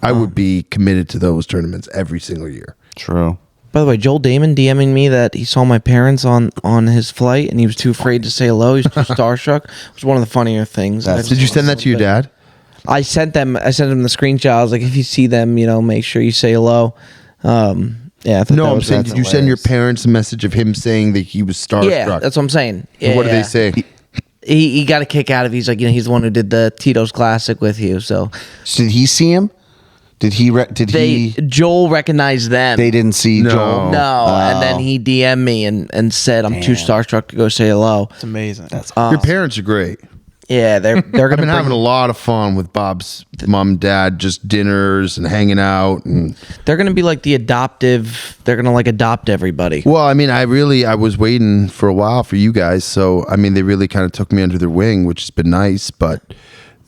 I would be committed to those tournaments every single year. True. By the way, Joel Damon DMing me that he saw my parents on his flight and he was too afraid to say hello. He was too starstruck. It was one of the funnier things. Did you send that to your dad? I sent him the screenshot. I was like, if you see them, make sure you say hello. Yeah, I thought No, that I'm was saying, that's did you send your hilarious. parents a message of him saying that he was starstruck? Yeah, that's what I'm saying. Yeah, What did yeah. they say? He got a kick out of it. He's like, he's the one who did the Tito's Classic with you. So So did he see him? Joel recognized them. They didn't see No. Joel. No, and then he DM'd me and said, I'm too starstruck to go say hello. It's amazing. That's Your parents are great. Yeah, they're I've gonna been bring, having a lot of fun with Bob's mom and dad, just dinners and hanging out. And they're gonna be like the adoptive. They're gonna like adopt everybody. well, I mean, I was waiting for a while for you guys. So, I mean, they really kind of took me under their wing, which has been nice, but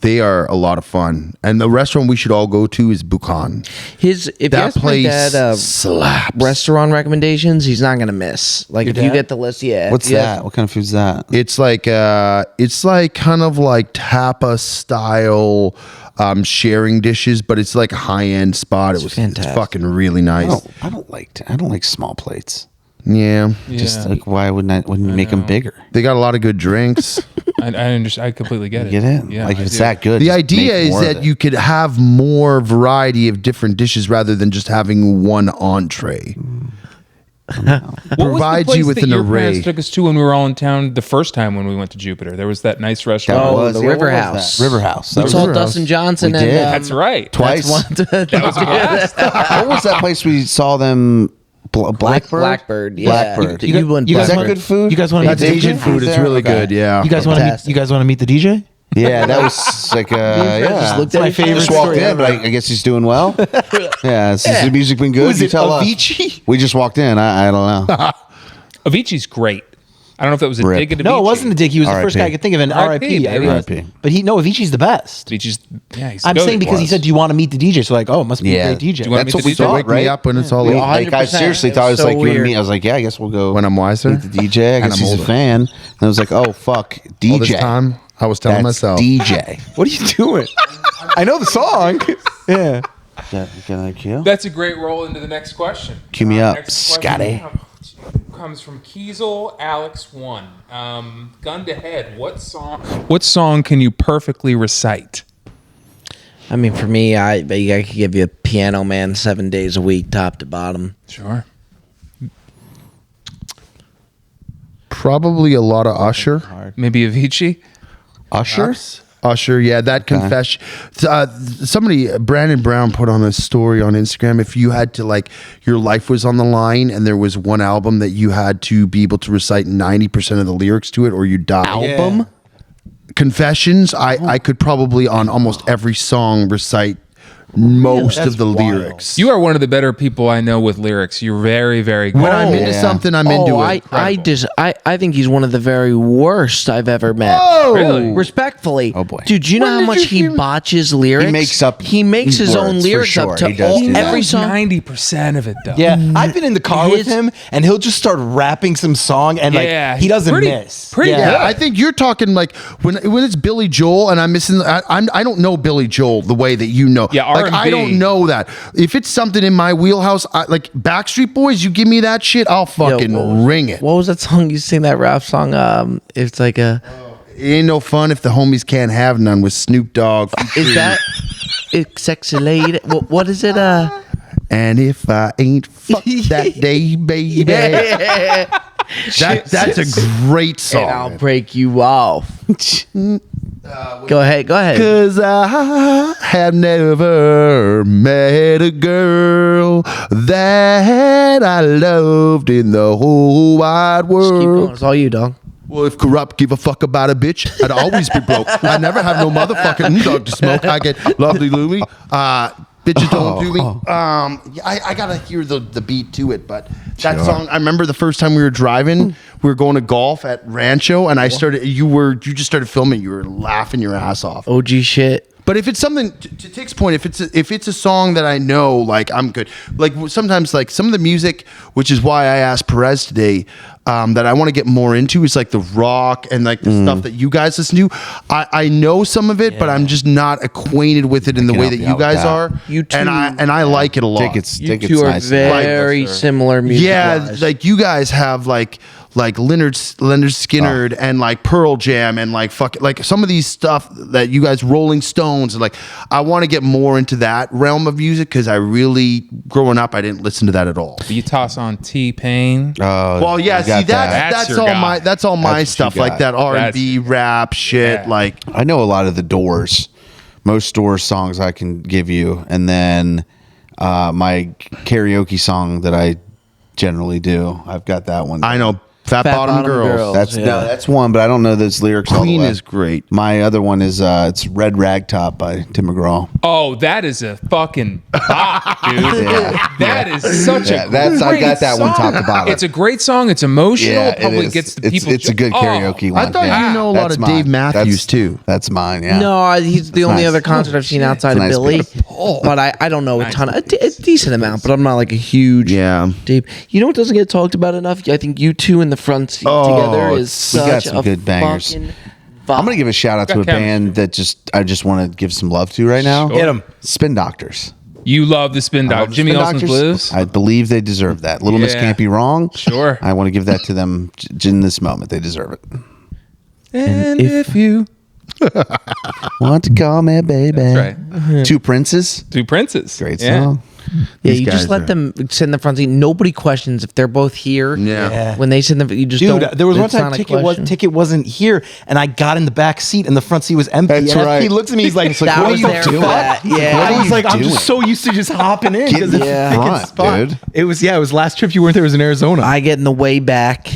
they are a lot of fun. And the restaurant we should all go to is Buchan. If you That ask my place dad slaps. restaurant recommendations, he's not gonna miss. Like if you dad? get the list, yeah. What's if you that? What kind of food's that? It's like kind of like tapa style sharing dishes, but it's like a high end spot. It's fantastic. fucking really nice. I don't like small plates. Yeah. Just like why wouldn't you make them bigger? They got a lot of good drinks. I understand. I completely get it. Get it? Yeah, like if I it's do. that good. The just idea make is more of that it. you could have more variety of different dishes rather than just having one entree. What was the provides you place with that an your array. parents took us to when we were all in town the first time when we went to Jupiter? There was that nice restaurant. That Oh, was the yeah, what River was House. that? River House. We That saw was Dustin Johnson We and did. That's right. twice. That was a blast. What was that place we saw them? Blackbird. Blackbird, yeah. Blackbird. You went you guys Is that want- good food? you guys wanna That's meet the Asian DJ? food. It's really good. Yeah. You guys want to meet? Fantastic. You guys want to meet the DJ? Yeah, that was like yeah. just looked at my each other. favorite Just walked story in, but I guess he's doing well. Yeah, has the music been good? Was You it tell us. Avicii? We just walked in. I don't know. Avicii's great. I don't know if that was a Rip. dig at Avicii. No, it wasn't a dig. He was the first R.I.P. guy I could think of. An R.I.P., R.I.P. I baby. realized. R.I.P. But Avicii's the best. Avicii's, yeah, he's I'm goated. saying because he was. said, "Do you want to meet the DJ?" So like, oh, it must be Yeah. a great DJ. Do you wanna That's meet what the we DJ? So thought, wake right? me up when it's all We- over. like I 100%. seriously It thought it was was so like you and weird. me. I was like, yeah, I guess we'll go When I'm wiser. meet the DJ. I And guess I'm he's a older. fan. And I was like, oh fuck, DJ. All this time, I was telling That's myself. DJ. What are you doing? I know the song. Yeah. Can I cue? That's a great roll into the next question. Cue me up, Next question Scotty. comes from Kiesel Alex 1. Gun to head. What song can you perfectly recite? I mean, for me, I could give you a Piano Man 7 days a week, top to bottom. Sure. Probably a lot of Usher. Maybe Avicii? Usher. Usher, yeah, that confession. Brandon Brown put on a story on Instagram. If you had to, like, your life was on the line and there was one album that you had to be able to recite 90% of the lyrics to it or you die. Album? Confessions, I could probably on almost every song recite most That's of the wild. lyrics. You are one of the better people I know with lyrics. You're very, very good. when I'm into yeah. something, I'm into it. I think he's one of the very worst I've ever met. Oh, Really? Respectfully. Oh, boy. Dude, do you know When how did much you he hear- botches lyrics? He makes his own words, for lyrics sure. up to He does do that. every song. 90% of it, though. Yeah. I've been in the car with His- him, and he'll just start rapping some song, and Yeah, like he doesn't pretty- miss. pretty yeah. good. Yeah, I think you're talking like when it's Billy Joel and I'm missing. I don't know Billy Joel the way that you know. Yeah, like I R&B. don't know that. If it's something in my wheelhouse, like Backstreet Boys, you give me that shit, I'll fucking ring it. What was that song you sing? That rap song? It's like a. It ain't no fun if the homies can't have none with Snoop Dogg. Is that? It's sexy lady. What is it? And if I ain't fucked that day, baby, that's a great song. And I'll break you off. Go ahead. Cause I have never met a girl that I loved in the whole wide Keep going. world. It's all you, dog. Well, if corrupt give a fuck about a bitch, I'd always be broke. I never have no motherfucking dog to smoke. I get lovely Louie. Bitches don't do me. I gotta hear the beat to it, but that song. I remember the first time we were driving, we were going to golf at Rancho, and you just started filming. You were laughing your ass off. OG shit. But if it's something to Tick's point, if it's a song that I know, like I'm good. Like sometimes, like some of the music, which is why I asked Perez today, that I want to get more into is like the rock and like the stuff that you guys listen to. I know some of it, but I'm just not acquainted with it in the way that you guys are. You two- and I like it a lot. You two are very similar music. Yeah, like you guys have like Leonard Skinner and like Pearl Jam and like like some of these stuff that you guys Rolling Stones and like I want to get more into that realm of music because I really growing up I didn't listen to that at all. You toss on T-Pain. Well, yeah, see that's your all guy. that's all my stuff like that R&B rap shit. Yeah. Like I know a lot of the Doors, most Doors songs I can give you, and then my karaoke song that I generally do. I've got that one. I know Fat Bottom Girls. That's one, but I don't know those lyrics. all the Queen way. is great. My other one is it's Red Rag Top by Tim McGraw. Oh, that is a fucking bop, dude. That is such a That's I great got that one song. top to bottom. It's a great song. It's emotional. Yeah, It probably is. gets the people. It's a good karaoke one. I thought you know a lot That's of mine. Dave Matthews too. That's mine. Yeah. No, he's the only nice. other concert I've seen outside of Nice Billy. pick. But I don't know a ton. A decent amount, but I'm not like a huge. Yeah. Dave. You know what doesn't get talked about enough? I think you two in the front seat together is we got such some a good bangers. fucking I'm gonna give a shout out to Got a band that I just want to give some love to right now. Sure. Hit 'em. Spin Doctors. You love the Spin I love Doctor. the Jimmy Spin Olsen's Doctors. Blues. I believe they deserve that. Little Miss Yeah. Can't Be Wrong. Sure. I want to give that to them in this moment. They deserve it. And if you Want to call me baby? That's right. Two Princes. Two Princes. Great Yeah. song. Yeah, These you just guys let are- them sit in the front seat. Nobody questions if they're both here. Yeah. When they sit in the, you just Dude, don't. there was one it's time not a question. Ticket wasn't here, and I got in the back seat, and the front seat was empty. That's and right. He looks at me, he's like, That "What are was you there for doing?" that. Yeah. I was like, "I'm doing? just so used to just hopping in Get in because the it's a front, freaking spot." dude. It was last trip you weren't there. It was in Arizona. I get in the way back.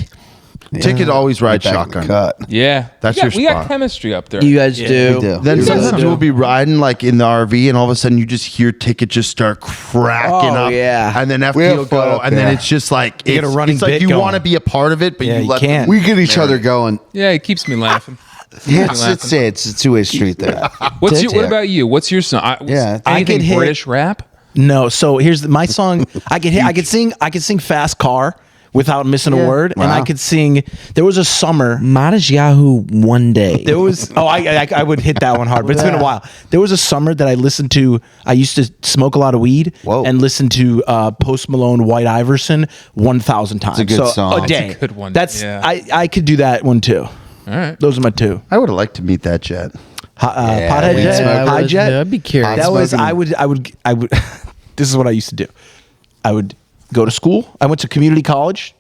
Ticket always ride Back in the shotgun. cut. Yeah. That's we got, your We got spot. chemistry up there. You guys do. we do. Then You sometimes do. we'll be riding like in the RV, and all of a sudden you just hear Ticket just start cracking Oh, up. yeah. And then We FP have will fun go, up and then there. it's just like You get a running it's like bit you going. want to be a part of it, but Yeah, you you let can't. We get each other going. Yeah, it keeps me laughing. It's a two-way street there. What's your? What Yeah. about you? What's your song? Yeah. I Anything get hit- British rap? No, so here's my song. I could sing Fast Car without missing a word, and I Wow. could sing. There was a summer. Modest Yahoo one day. There was I would hit that one hard, but it's been a while. There was a summer that I listened to. I used to smoke a lot of weed Whoa. and listen to Post Malone, White Iverson 1,000 times. a good so song. A day. That's a good one. That's Yeah. I could do that one too. All right. Those are my two. I would have liked to meet that jet. Pothead weed Jet, smoker. High Jet. I'd be curious. That was smoking. I would. This is what I used to do. I would go to school. I went to community college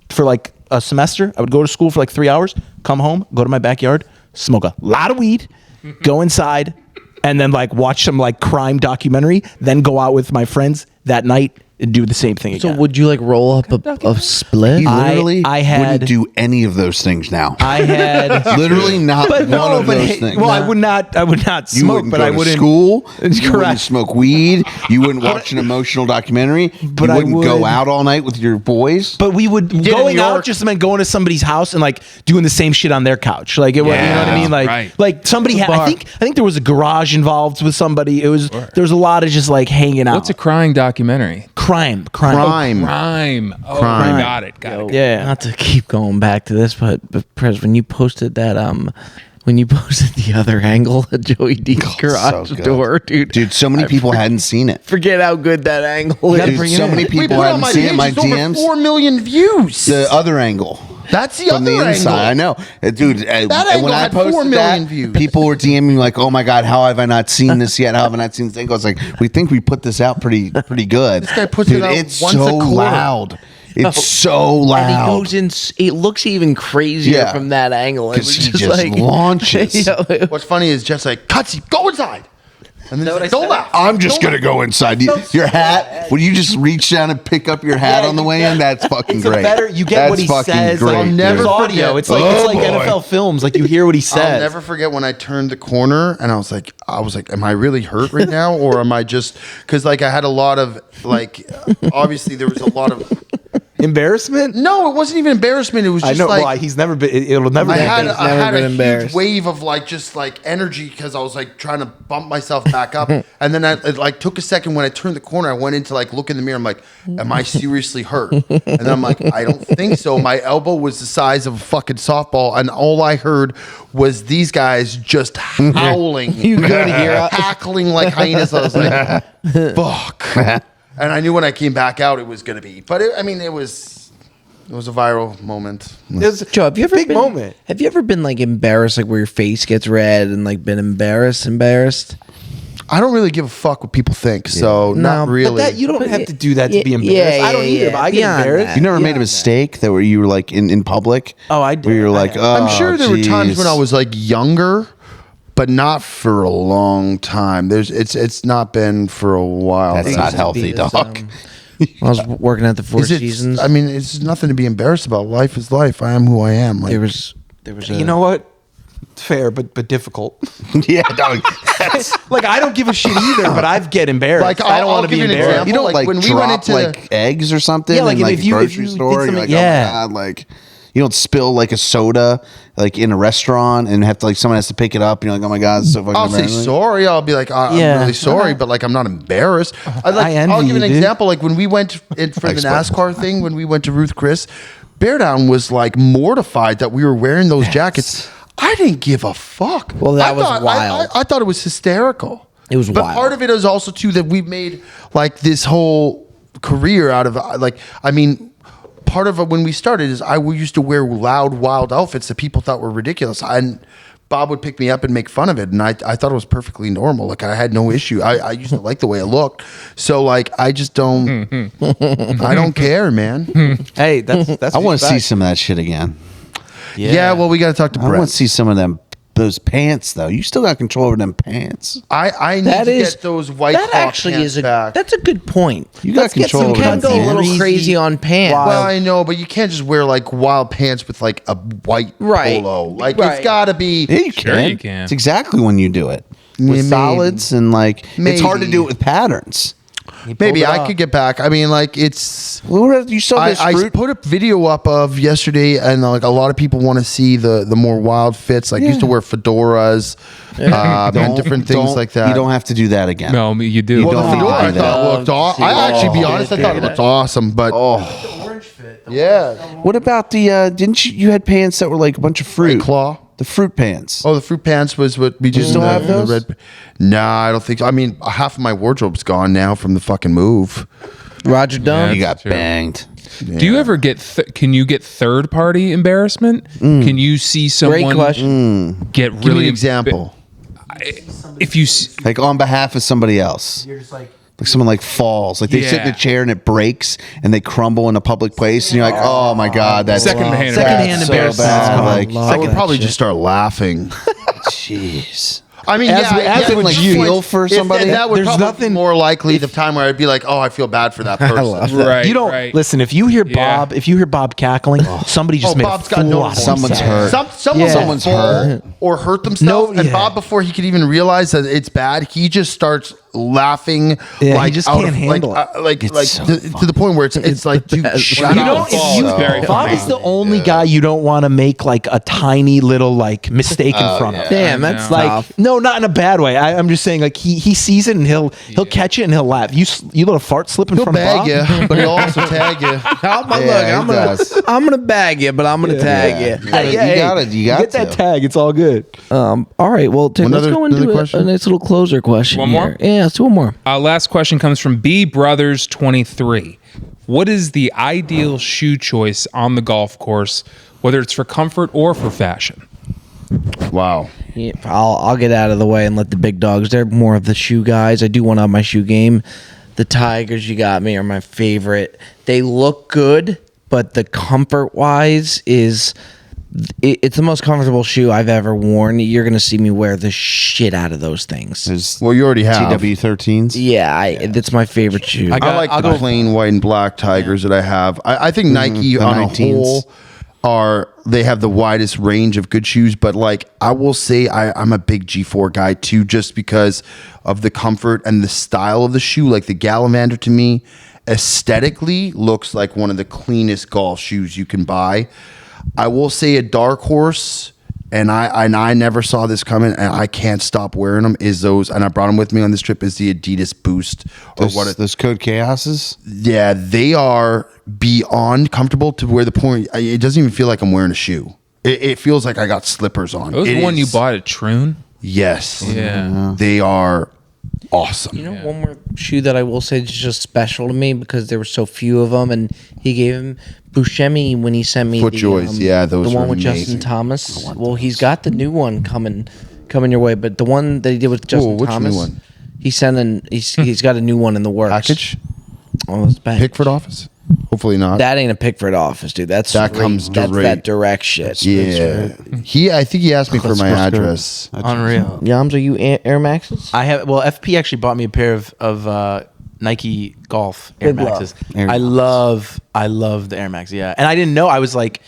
for like a semester. I would go to school for like 3 hours, come home, go to my backyard, smoke a lot of weed, go inside, and then like watch some like crime documentary, then go out with my friends that night and do the same thing So again. would you like roll up a split? He literally I had- wouldn't do any of those things now. I had Literally not but one no, of but those hey, things. well, I would not You smoke, wouldn't but go I to wouldn't school. It's You wouldn't correct. smoke weed. You wouldn't watch an emotional documentary. But you I wouldn't go would- out all night with your boys. But we would in going New out York. just meant going to somebody's house and like doing the same shit on their couch. Like it was, you know what I mean? Like right. like somebody had, I think there was a garage involved with somebody. It was there was a lot of just like hanging out. What's a crying documentary? crime? Crime. Crime. Oh, Crime. got it. Got it. Yeah. Not to keep going back to this, but Prez, when you posted that when you posted the other angle of Joey D's garage so good. door, dude. So many people hadn't seen it. Forget how good that angle is. Dude, so many We people put on hadn't my seen it. page, My it's over DMs. 4 million views. The other angle. That's the From other the inside, angle. I know, dude. That and angle when I had 4 posted million that, views. people were DMing me like, "Oh my god, how have I not seen this yet? How have I not seen this thing?" I was like, "We think we put this out pretty good." This guy puts dude, it out it's once a so quarter. loud. It's so And he loud. goes in. It looks even crazier Yeah. from that angle. It 'Cause was he just just like launches. What's funny is Jeff's like, Cutsy, go inside. And then he's like, don't laugh. I'm just gonna go inside. Your hat. When you just reach down and pick up your hat Yeah, on the way in, that's fucking It's a great. better. You get That's what he fucking says. Great, Like, dude. never there's audio. forget. It's like Oh, boy. NFL films. Like you hear what he says. I'll never forget when I turned the corner and I was like, am I really hurt right now? Or am I just, because like I had a lot of, like, obviously there was a lot of Embarrassment? No, it wasn't even embarrassment. It was I just know. like well, he's never been. It'll never. I be had He's I never had been a huge embarrassed. wave of like just like energy because I was like trying to bump myself back up, and then it like took a second when I turned the corner. I went into like look in the mirror. I'm like, am I seriously hurt? And then I'm like, I don't think so. My elbow was the size of a fucking softball, and all I heard was these guys just howling, You could hear us. cackling like hyenas. I was like, fuck. And I knew when I came back out, it was going to be. But it was a viral moment. Joe, have you ever big been, moment. Have you ever been like embarrassed, like where your face gets red and like been embarrassed? I don't really give a fuck what people think, so not No, really. But that you don't have to do that Yeah, to be embarrassed. yeah, I don't either. yeah, But I get beyond embarrassed. that. You never made Yeah. a mistake that where you were like in public? Oh, I did. Where you're I like, have. oh, I'm sure there were times when I geez. was like younger, but not for a long time. It's not been for a while. That's that not I've- healthy, Because, dog. I was working at the Four Is it- Seasons. I mean, it's nothing to be embarrassed about. Life is life. I am who I am. Like, there was a, You know what? Fair, but difficult. Yeah, dog. That's, Like I don't give a shit either, but I get embarrassed. Like, I don't I'll want to be give you an embarrassed. example. you don't like, like when we drop went into- like eggs or something Yeah, like, in like if you- grocery if you did store. You're something- like, yeah. oh my god, like you don't spill like a soda like in a restaurant and have to like someone has to pick it up and you're like, oh my god, it's so fucking I'll say embarrassing. sorry. I'll be like, I'm Yeah. really sorry, but like, I'm not embarrassed. I envy I'll give you an you, dude. example. Like when we went in for the Thanks, bud. NASCAR thing, when we went to Ruth Chris, Bear Down was like mortified that we were wearing those jackets. I didn't give a fuck. Well, that I was thought- wild. I thought it was hysterical. It was but wild. part of it is also too that we made like this whole career out of like, I mean, part of it when we started is we used to wear loud, wild outfits that people thought were ridiculous. And Bob would pick me up and make fun of it. And I thought it was perfectly normal. Like I had no issue. I used to like the way I looked. So like, I just don't, I don't care, man. Hey, that's. I want to see respect. some of that shit again. Yeah. Well, we got to talk to I want Brett. to see some of those pants though. You still got control over them pants. I need that to is get those white that Claw actually pants is a back. that's a good point. You got Let's get control some over can them go a little pants. crazy on pants. Well, I know, but you can't just wear like wild pants with like a white Right. polo. Like Right. it's got to be. Yeah, you Sure can. you can. It's exactly when you do it with Maybe. solids and like it's hard to Maybe. do it with patterns. Maybe pulled it I off. could get back. I mean, like it's. Well, you saw this I fruit. put a video up of yesterday, and like a lot of people want to see the more wild fits. Like used to wear fedoras, and different things Don't- like that. You don't have to do that again. No, you do. Well, don't the need to fedora do I that. thought looked awesome. I actually, be honest, I thought it looked awesome. But yeah, What about the? Didn't you had pants that were like a bunch of fruit? White Claw. The fruit pants. Oh, the fruit pants was what we just still have those? Nah, I don't think so. I mean, half of my wardrobe's gone now from the fucking move. Roger Dunn. You got True. banged. Do you ever get? Can you get third party embarrassment? Can you see someone Great question. get Give me really an example. If you s- Like on behalf of somebody else. You're just like. Like someone like falls. Like they sit in Yeah. the chair and it breaks and they crumble in a public place and you're like, oh my god, that's Secondhand that's so embarrassment. bad. Oh, Like, I would probably just start laughing. jeez. I mean, As yeah, we- as yeah, would like you. Feel for if somebody? that would There's probably nothing- be more likely the time where I'd be like, oh, I feel bad for that person. right, You don't right. listen. If you hear Yeah. Bob cackling, somebody just Oh, made Bob's a got fool no. out of Someone's himself. hurt. Someone's hurt or hurt themselves, No, and yeah. Bob, before he could even realize that it's bad, he just starts laughing. Yeah, he like just out can't of, handle like, It's like so to the point where it's like, dude, shut You up. don't. Falls, If you, very Bob funny. is the only guy you don't want to make like a tiny little like mistake in front of. Damn, that's know. Like tough. no, not in a bad way. I'm just saying like he sees it and he'll catch it and he'll laugh. You let a fart slip in He'll front of bag Bob. you, but he'll also tag you. I'm gonna bag you, but I'm gonna tag you. You got it. You got get that to. tag. It's all good. All right, well, Tim, let's Another- go into another a question? nice little closer question. One more? here. Yeah, let's do one more. Last question comes from B Brothers 23. What is the ideal shoe choice on the golf course, whether it's for comfort or for fashion? Wow. Yeah, I'll get out of the way and let the big dogs. They're more of the shoe guys. I do want to up my shoe game. The Tigers you got me are my favorite. They look good, but the comfort wise is it's the most comfortable shoe I've ever worn. You're gonna see me wear the shit out of those things. There's Well, you already have. TW13s. Yeah, that's my favorite shoe. I like the plain white and black Tigers that I have. I think Nike the on 19s. a whole they have the widest range of good shoes, but like I will say I'm a big G4 guy too, just because of the comfort and the style of the shoe. Like the Gallivandor to me aesthetically looks like one of the cleanest golf shoes you can buy. I will say a dark horse, and I never saw this coming, and I can't stop wearing them, is those, and I brought them with me on this trip, is the Adidas Boost. Or Those Code Chaoses? Yeah, they are beyond comfortable to where the point, it doesn't even feel like I'm wearing a shoe. It feels like I got slippers on. That was the one you bought at Troon? Yes. Yeah. They are awesome. You know, one more shoe that I will say is just special to me because there were so few of them, and he gave him Buscemi when he sent me FootJoys, yeah, those the one were with amazing. Justin Thomas. Well, he's got the new one coming your way, but the one that he did with Justin which new Thomas, one? he's got a new one in the works. Package? Oh, it's back. Pickford office? Hopefully not. That ain't a Pickford office, dude. That's That straight- comes that's direct. that direct shit. Yeah. I think he asked me for my address. Unreal. Yams, are you Air Maxes? I have. Well, FP actually bought me a pair of Nike Golf Air Big love. Maxes. Air I Maxes. love the Air Max. Yeah, and I didn't know. I was like,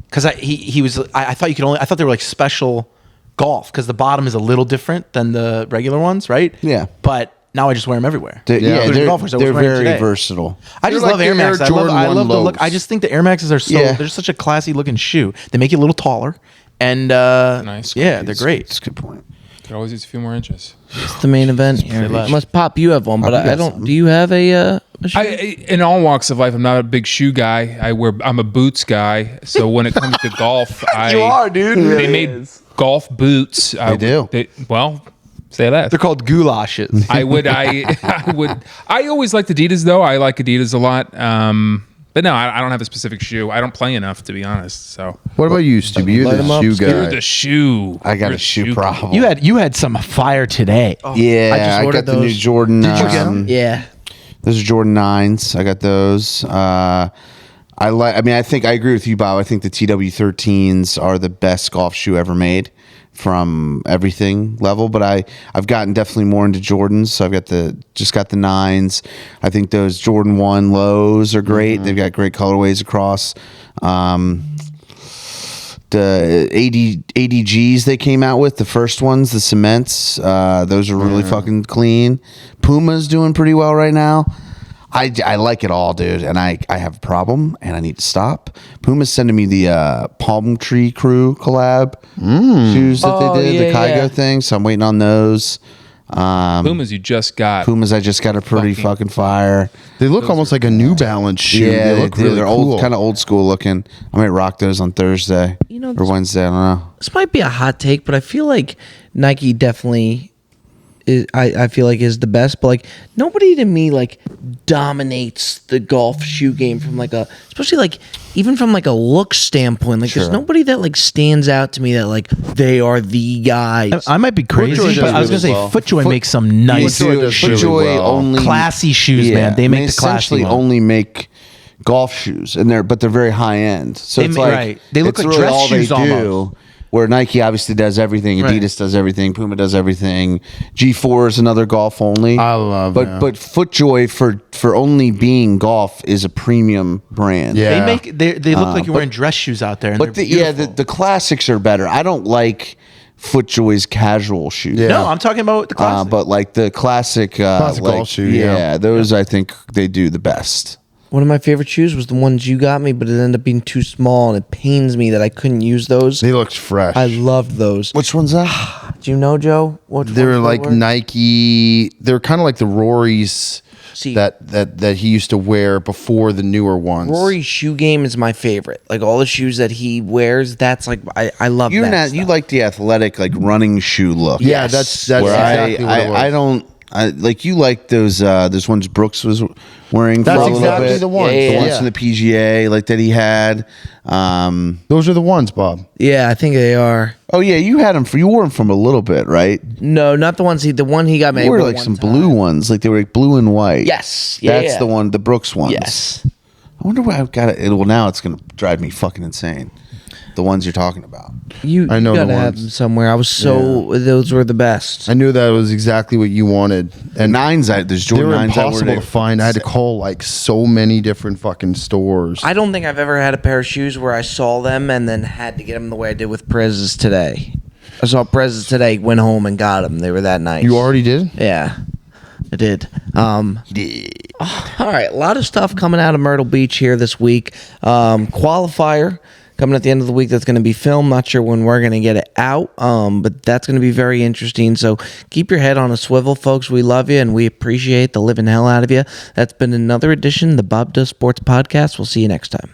because he was. I thought you could only. I thought they were like special golf because the bottom is a little different than the regular ones, right? Yeah. But now I just wear them everywhere. Yeah, Including golfers. I was they're wearing very today. versatile. I just They're love like Air the Max. Air I Jordan love 1 the look. lows. I just think the Air Maxes are so. Yeah. They're such a classy looking shoe. They make you a little taller, and Nice. yeah, they're great. That's a good point. Could always use a few more inches. It's the main event here. lush. Unless Pop, you have one, but I don't. Do you have a shoe? In all walks of life, I'm not a big shoe guy. I'm a boots guy. So when it comes to golf, dude. They made golf boots. They do. Well, say that. They're called goulashes. I always liked Adidas though. I like Adidas a lot. But no, I don't have a specific shoe. I don't play enough, to be honest. So What about you, Stevie? You're Light 'em the up, shoe Steve. you're guy. the shoe. I got You're a the shoe problem. You had some fire today. Yeah, I just I ordered got the new those. Jordan. Did you get them? Yeah. Those are Jordan 9s. I got those. I think I agree with you, Bob. I think the TW13s are the best golf shoe ever made from everything level. But I've gotten definitely more into Jordans. So I've got the 9s. I think those Jordan 1 lows are great. They've got great colorways across. The ADGs they came out with, the first ones, the cements, those are really fucking clean. Puma's doing pretty well right now. I like it all, dude, and I have a problem, and I need to stop. Puma's sending me the Palm Tree Crew collab shoes that Oh, they did, yeah, the Kygo yeah. thing, so I'm waiting on those. Pumas you just got. Pumas I just got a pretty fucking fire. They look almost like a New Balance shoe. Yeah, they look really they're cool. old, kind of old school looking. I might rock those on Thursday You know, or Wednesday. I don't know. This might be a hot take, but I feel like Nike definitely is, I feel like is the best, but like nobody to me like dominates the golf shoe game from like especially like even from like a look standpoint. Like there's nobody that like stands out to me that like they are the guys. I might be crazy, FootJoy but I was does gonna really say FootJoy makes some nice, FootJoy does really FootJoy well. only classy shoes, man. They make the classy essentially one. only make golf shoes, and they're very high end. So They it's ma- like right. They look it's like really dress all shoes they do. almost. Where Nike obviously does everything, Right. Adidas does everything, Puma does everything. G4 is another golf only. I love but them. but FootJoy for only being golf is a premium brand. Yeah. They look like you're wearing dress shoes out there. And But they're the beautiful. classics are better. I don't like FootJoy's casual shoes. Yeah. No, I'm talking about the classic. But like the classic, Classic golf shoe, yeah. those I think they do the best. One of my favorite shoes was the ones you got me, but it ended up being too small, and it pains me that I couldn't use those. They looked fresh. I loved those. Which one's that? Do you know, Joe? What They were like were? Nike. They're kind of like the Rory's See, that he used to wear before the newer ones. Rory's shoe game is my favorite. Like all the shoes that he wears, that's like I love You're that. not. stuff. You like the athletic, like running shoe look. Yeah, that's Where exactly what it was. I don't. Like you like those ones Brooks was wearing. That's for a little exactly bit. the ones. The ones Yeah. from the PGA, like that he had. Those are the ones, Bob. Yeah, I think they are. Oh yeah, you had them. You wore them from a little bit, right? No, not the ones the one he got me. You wore one like some time. blue ones, like they were like blue and white. Yes, yeah, That's yeah. the one, the Brooks ones. Yes. I wonder why I've got it. Well, now it's gonna drive me fucking insane. The ones you're talking about. I know you the gotta have ones. them somewhere. I was those were the best. I knew that was exactly what you wanted. And Nines, there's they Jordan were nines. impossible to find. I had to call like so many different fucking stores. I don't think I've ever had a pair of shoes where I saw them and then had to get them the way I did with Prez's today. I saw Prez's today, went home and got them. They were that nice. You already did? Yeah, I did. All right, a lot of stuff coming out of Myrtle Beach here this week. Qualifier coming at the end of the week that's going to be filmed. Not sure when we're going to get it out, but that's going to be very interesting. So keep your head on a swivel, folks. We love you, and we appreciate the living hell out of you. That's been another edition of the Bob Does Sports Podcast. We'll see you next time.